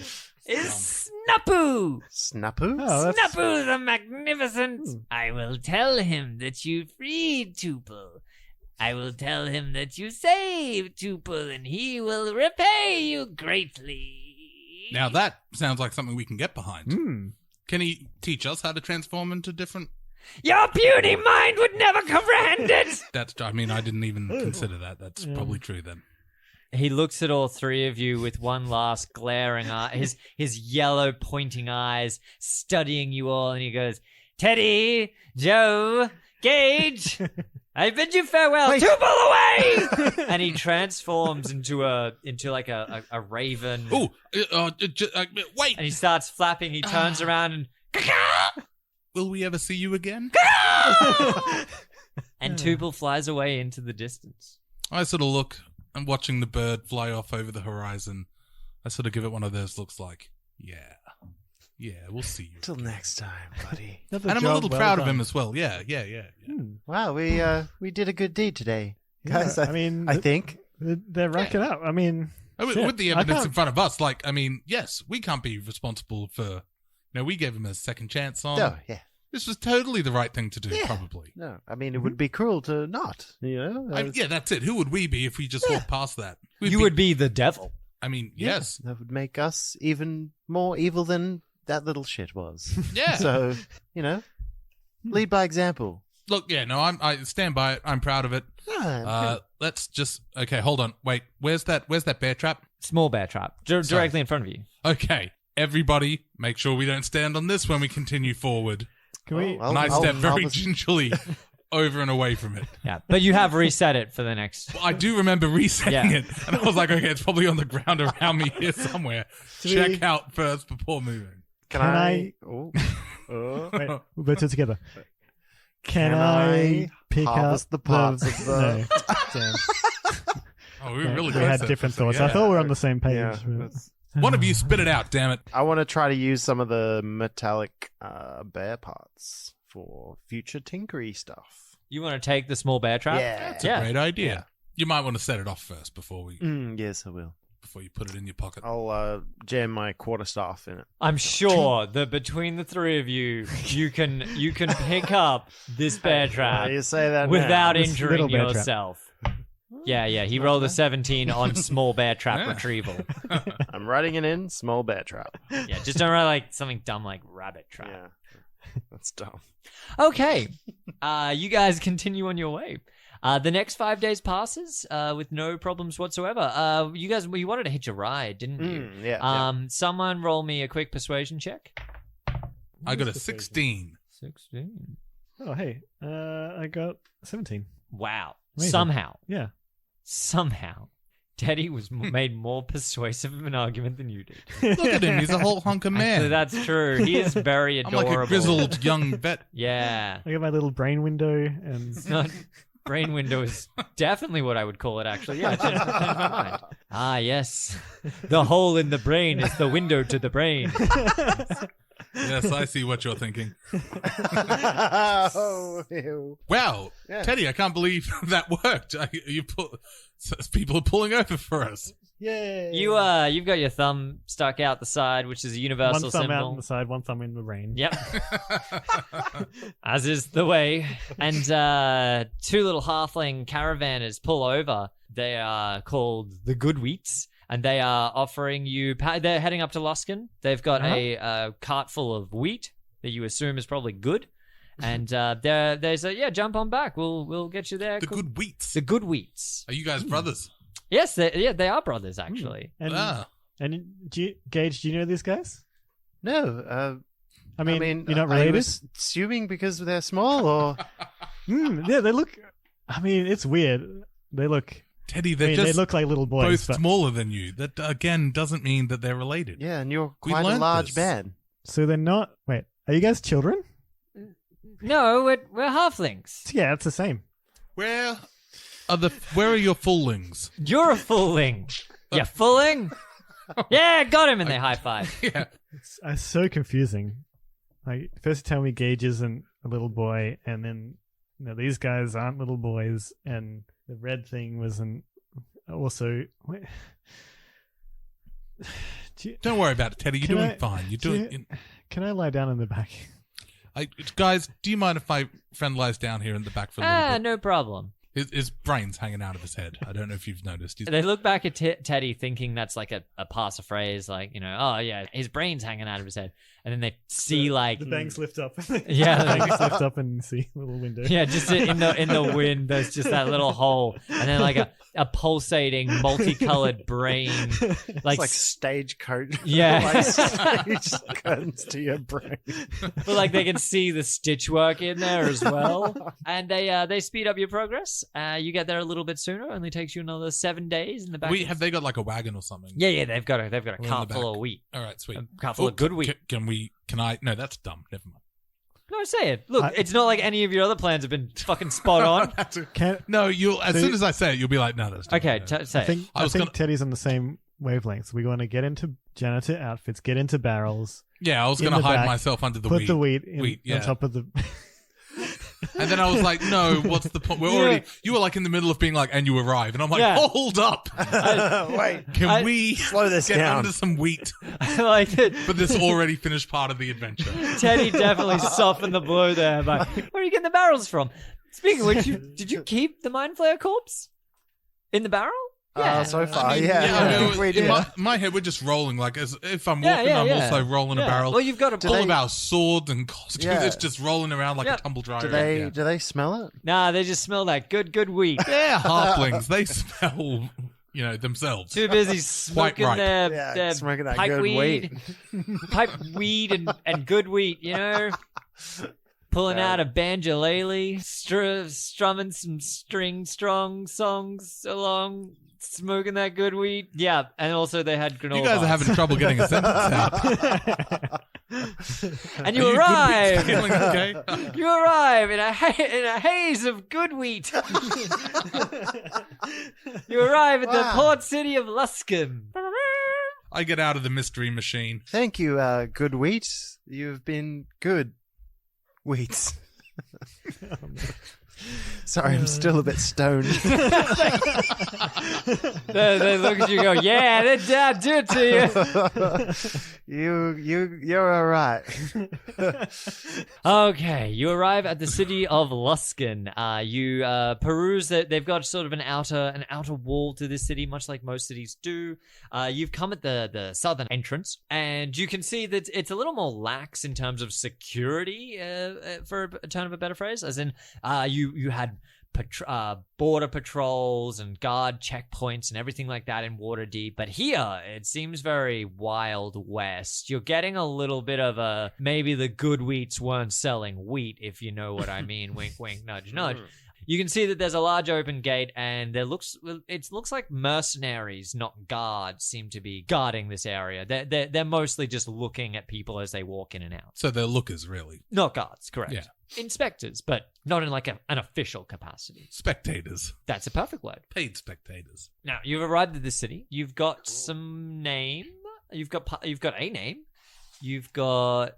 is Snapu. Snapu? Oh, Snapu the Magnificent. I will tell him that you freed Tuple. I will tell him that you saved Tuple, and he will repay you greatly. Now that sounds like something we can get behind. Can he teach us how to transform into different... Your puny mind would never comprehend it. I didn't even consider that. That's probably true then. He looks at all three of you with one last glaring eye, his yellow pointing eyes studying you all, and he goes, "Teddy, Joe, Gage, I bid you farewell. Wait. Tuple away!" And he transforms into a raven. Oh, wait! And he starts flapping. He turns around and Will we ever see you again? and Tuple flies away into the distance. I sort of look. I'm watching the bird fly off over the horizon. I sort of give it one of those looks like, yeah, we'll see you. Till next time, buddy. And I'm a little proud of him as well. Yeah. Wow, we did a good deed today. Guys, Yeah, I think. they're racking up. With the evidence in front of us, yes, we can't be responsible for... we gave him a second chance on... Oh, yeah. This was totally the right thing to do, Yeah. probably. No, it would be cruel to not, Yeah, that's it. Who would we be if we just walked past that? You would be the devil. Yes. That would make us even more evil than that little shit was. Yeah. So, lead by example. Look, I stand by it. I'm proud of it. Let's just... Okay, hold on. Wait, where's that bear trap? Small bear trap directly in front of you. Okay. everybody, make sure we don't stand on this when we continue forward. Can we? Well, And I step very just- gingerly over and away from it. Yeah, but you have reset it for the next. Well, I do remember resetting Yeah. it, and I was like, okay, it's probably on the ground around me here somewhere. Check out first before moving. Can Can I? Wait, we'll both do it together. Can I pick up harvest the parts of the? No. Damn. Oh, we Okay, really we close had there. different So, thoughts. yeah. I thought we were on the same page. Yeah, but- that's- One of you spit it out, damn it. I want to try to use some of the metallic bear parts for future tinkery stuff. You want to take the small bear trap? Yeah. It's a great idea. You might want to set it off first before Yes, I will. you put it in your pocket. I'll jam my quarterstaff in it. I'm sure that between the three of you, you can pick up this bear trap You say that without now. This injuring little bear trap. yourself. Yeah. He rolled a 17 on small bear trap Yeah. retrieval. I'm writing it in small bear trap. Yeah, just don't write like something dumb like rabbit trap. Yeah, that's dumb. Okay. You guys continue on your way. The next 5 days passes with no problems whatsoever. You wanted to hitch a ride, didn't you? Yeah. Someone roll me a quick persuasion check. I got a 16. 16. Oh, hey, I got 17. Wow. Amazing. Somehow, Teddy was made more persuasive of an argument than you did. Look at him. He's a whole hunk of man. So that's true. He is very I'm adorable. like a grizzled young vet. Yeah. I got my little brain window and It's not brain window is definitely what I would call it, actually. Yeah, I changed my mind. Ah, yes. The hole in the brain is the window to the brain. Yes, I see what you're thinking. Oh, ew. Wow, Yeah. Teddy, I can't believe that worked. People are pulling over for us. yay! You've got your thumb stuck out the side, which is a universal one thumb symbol. out on the side, one thumb in the brain. Yep. As is the way. And two little halfling caravanners pull over. They are called the Goodwheats, and they are offering you. They're heading up to Luskan. They've got a cart full of wheat that you assume is probably good. And they say, "Yeah, jump on back. We'll get you there." The good wheats. The Goodwheats. Are you guys brothers? Yes, they are brothers actually. And Gage, do you know these guys? No, I mean, you're not I related. was assuming because they're small, or Yeah, they look. I mean, it's weird. They look. Teddy, I they're mean, just they look like little both boys. But, smaller than you. That, again, doesn't mean that they're related. yeah, and you're We quite a learned large this. man. so they're not. Wait, are you guys children? No, we're halflings. Yeah, it's the same. Where are your fullings? You're a fooling. You fooling? Yeah, got him, and they high five. Yeah. It's so confusing. Like first you tell me Gage isn't a little boy, and then these guys aren't little boys, and the red thing wasn't. Also, wait. Don't worry about it, Teddy. You're Can doing I- fine. You're doing. Can I lie down in the back? Guys, do you mind if my friend lies down here in the back for a little bit? No problem. His brain's hanging out of his head. I don't know if you've noticed. They look back at Teddy thinking that's like a pass a phrase, like, oh yeah, his brain's hanging out of his head. And then they see like... The bangs lift up. Yeah. The bangs lift up and see a little window. Yeah, just in the wind, there's just that little hole. And then like a pulsating, multicolored brain. It's like stagecoach. Yeah. Like stage guns to your brain. But like they can see the stitch work in there as well. And they speed up your progress. You get there a little bit sooner. Only takes you another 7 days in the back. Have they got like a wagon or something? Yeah, they've got a the cart full back. of wheat. All right, sweet. A cart full of good wheat. Can I? No, that's dumb. Never mind. No, say it. Look, it's not like any of your other plans have been fucking spot on. No, as soon as I say it, you'll be like, no, that's dumb. Okay, No. say it. I think Teddy's on the same wavelength. We want to get into janitor outfits, get into barrels, Yeah, I was in going to the hide back, myself under the put wheat. the wheat, yeah. on top of the. And then I was like, no, what's the point? You were like in the middle of being like, and you arrive. And I'm like, Yeah. hold up. Wait, Can we slow this get down. under some wheat I like it. for this already finished part of the adventure? Teddy definitely softened the blow there. But where are you getting the barrels from? Speaking of which, did you keep the Mind Flayer corpse in the barrel? Yeah. So far, I mean, I think we in did. my head, we're just rolling. Like, as if I'm Yeah, walking, I'm yeah. also rolling a Yeah. barrel. Well, you've got a All of our swords and costumes. Yeah. It's just rolling around like Yeah. a tumble dryer. Do they smell it? Nah, they just smell that good wheat. Yeah, halflings. They smell themselves. Too busy smoking right. their smoking that pipe good weed, pipe weed and good wheat. Pulling out a banjolele, strumming some string-strong songs along, smoking that good weed. Yeah, and also they had granola You guys are having trouble getting a sentence out. And you arrive. Feeling okay? You arrive in a haze of good wheat. You arrive at the port city of Luskan. I get out of the mystery machine. Thank you, good wheat. You've been good wheat. Sorry, I'm still a bit stoned. They look at you and go, yeah, that do it to you. You're all right. Okay, you arrive at the city of Luskan. You peruse that they've got sort of an outer wall to this city, much like most cities do. You've come at the southern entrance, and you can see that it's a little more lax in terms of security, for a turn of a better phrase, as in you had border patrols and guard checkpoints and everything like that in Waterdeep. But here, it seems very Wild West. You're getting a little bit of maybe the good wheats weren't selling wheat, if you know what I mean. Wink, wink, nudge, nudge. You can see that there's a large open gate, and it looks like mercenaries, not guards, seem to be guarding this area. They're mostly just looking at people as they walk in and out. So they're lookers, really. Not guards, correct. Yeah. Inspectors, but not in like an official capacity. Spectators. That's a perfect word. Paid spectators. Now, you've arrived at the city. You've got some name. You've got a name. You've got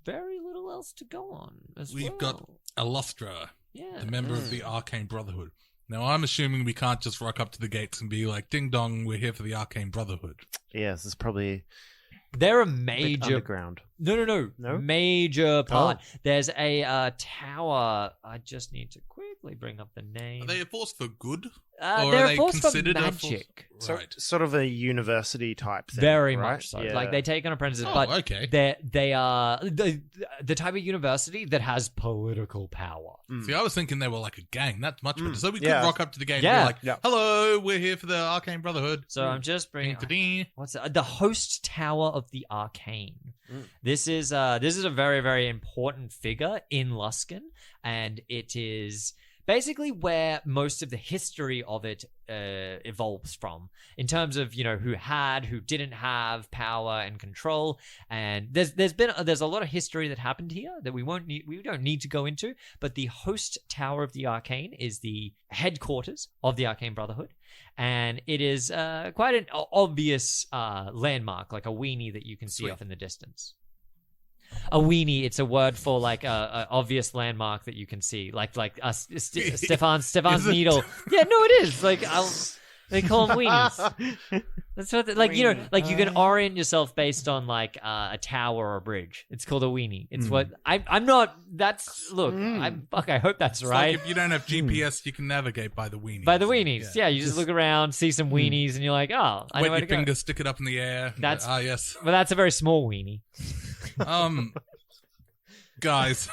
very little else to go on as well. We've got Illustra, yeah. the member of the Arcane Brotherhood. Now, I'm assuming we can't just rock up to the gates and be like, ding dong, we're here for the Arcane Brotherhood. Yes, it's probably They're a major underground. No. No? Major part. There's a tower. I just need to quickly bring up the name. Are they a force for good? They're are a force for considered magic. Right. Sort of a university type thing. Very right? much so. Yeah. Like they take on apprentices, Oh, but okay. they are the type of university that has political power. See, I was thinking they were like a gang. That's much better. So we could Yeah. rock up to the gate Yeah. and be like, hello, we're here for the Arcane Brotherhood. So I'm just bringing Ding-da-ding. what's the host tower of the Arcane. This is a very, very important figure in Luskan, and it is basically where most of the history of it evolves from, in terms of who didn't have power and control. And there's a lot of history that happened here that we don't need to go into. But the host tower of the Arcane is the headquarters of the Arcane Brotherhood, and it is quite an obvious landmark, like a weenie that you can see off in the distance. A weenie, it's a word for like a obvious landmark that you can see, like Stefan's needle. Yeah, no, it is. Like they call them weenies. That's what you can orient yourself based on like a tower or a bridge. It's called a weenie. It's what I'm not. That's look. I hope that's It's right. like if you don't have GPS, you can navigate by the weenies. By the weenies, yeah. You just look around, see some weenies, and you're like, oh, I know Wet where your to go. finger, stick it up in the air. That's- yes. Well, that's a very small weenie. Guys,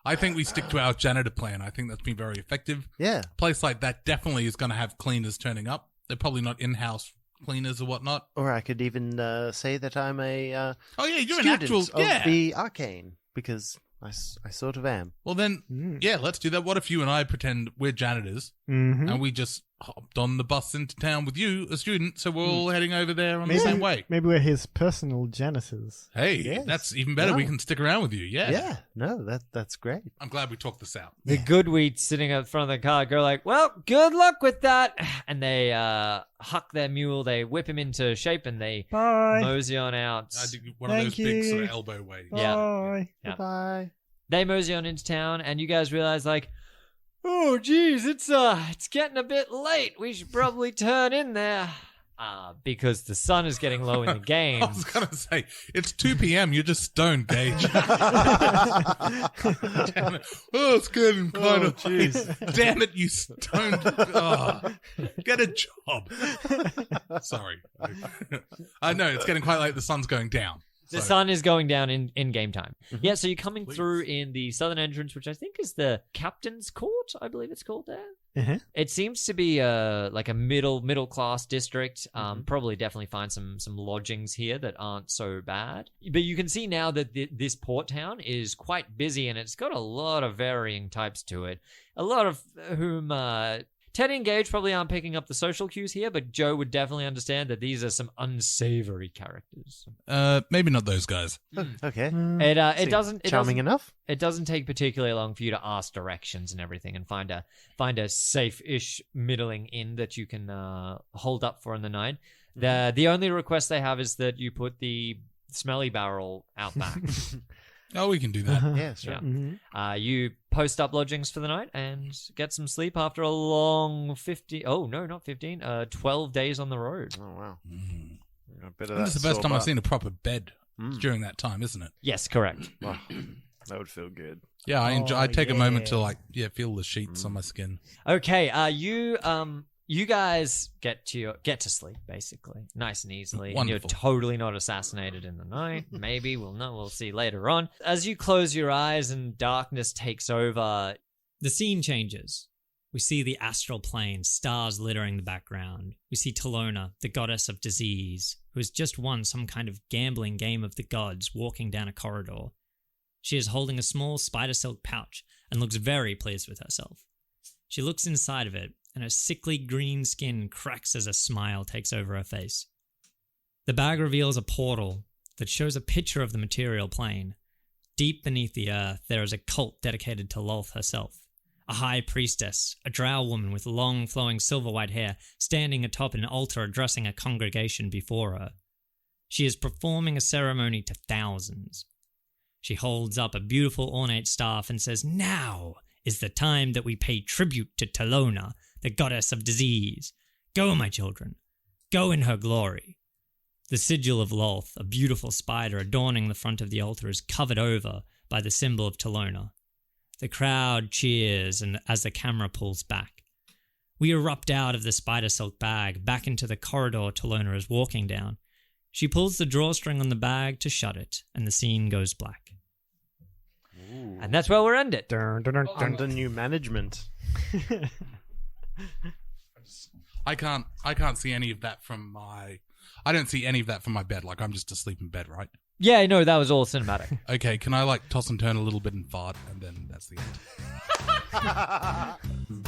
I think we stick to our janitor plan. I think that's been very effective. Yeah. A place like that definitely is going to have cleaners turning up. They're probably not in-house cleaners or whatnot. Or I could even say that I'm a Oh yeah, you're an student actual of the Arcane, because I sort of am. Well then, yeah, let's do that. What if you and I pretend we're janitors and we just hopped on the bus into town with you, a student, so we're all heading over there on the same way? Maybe we're his personal janitors. Hey, Yes. that's even better. No. We can stick around with you. Yeah. Yeah. No, that's great. I'm glad we talked this out. The good wheat sitting up front of the car go like, well, good luck with that. And they huck their mule, they whip him into shape, and they Bye. mosey on out. I do one of Thank those big sort you. of elbow waves. Yeah. Bye. Yeah. Goodbye. They mosey on into town, and you guys realize like, oh geez, it's getting a bit late. We should probably turn in there. Because the sun is getting low in the game. I was going to say, it's 2 p.m. You're just stoned, Gage. Damn it. Oh, it's getting kind of... Damn it, you stoned... Oh, get a job. Sorry. I know, it's getting quite late. The sun's going down. The sun is going down in game time. Yeah, so you're coming through in the southern entrance, which I think is the captain's court, I believe it's called there. It seems to be like a middle class district. Probably definitely find some lodgings here that aren't so bad. But you can see now that this port town is quite busy, and it's got a lot of varying types to it. A lot of whom Teddy and Gage probably aren't picking up the social cues here, but Joe would definitely understand that these are some unsavory characters. Maybe not those guys. Okay. It doesn't charming enough. It doesn't take particularly long for you to ask directions and everything, and find a safe-ish middling inn that you can hold up for in the night. The only request they have is that you put the smelly barrel out back. Oh, we can do that. Yeah, sure. Yeah. You post up lodgings for the night and get some sleep after a long 12 days on the road. Oh, wow. This is the first time I've seen a proper bed during that time, isn't it? Yes, correct. Wow. That would feel good. Yeah, I take a moment to feel the sheets on my skin. Okay, you guys get to sleep basically, nice and easily. Wonderful. And you're totally not assassinated in the night. Maybe we'll see later on. As you close your eyes and darkness takes over, the scene changes. We see the astral plane, stars littering the background. We see Talona, the goddess of disease, who has just won some kind of gambling game of the gods, walking down a corridor. She is holding a small spider silk pouch and looks very pleased with herself. She looks inside of it, and her sickly green skin cracks as a smile takes over her face. The bag reveals a portal that shows a picture of the material plane. Deep beneath the earth, there is a cult dedicated to Lolth herself. A high priestess, a drow woman with long flowing silver white hair, standing atop an altar addressing a congregation before her. She is performing a ceremony to thousands. She holds up a beautiful ornate staff and says, "Now is the time that we pay tribute to Talona, the goddess of disease. Go, my children. Go in her glory." The sigil of Lolth, a beautiful spider adorning the front of the altar, is covered over by the symbol of Talona. The crowd cheers and as the camera pulls back. We erupt out of the spider silk bag, back into the corridor Talona is walking down. She pulls the drawstring on the bag to shut it, and the scene goes black. and that's where we'll end it. Under new management. I can't see any of that from my... I don't see any of that from my bed. Like, I'm just asleep in bed, right? Yeah, no, that was all cinematic. Okay, can I, toss and turn a little bit and fart, and then that's the end?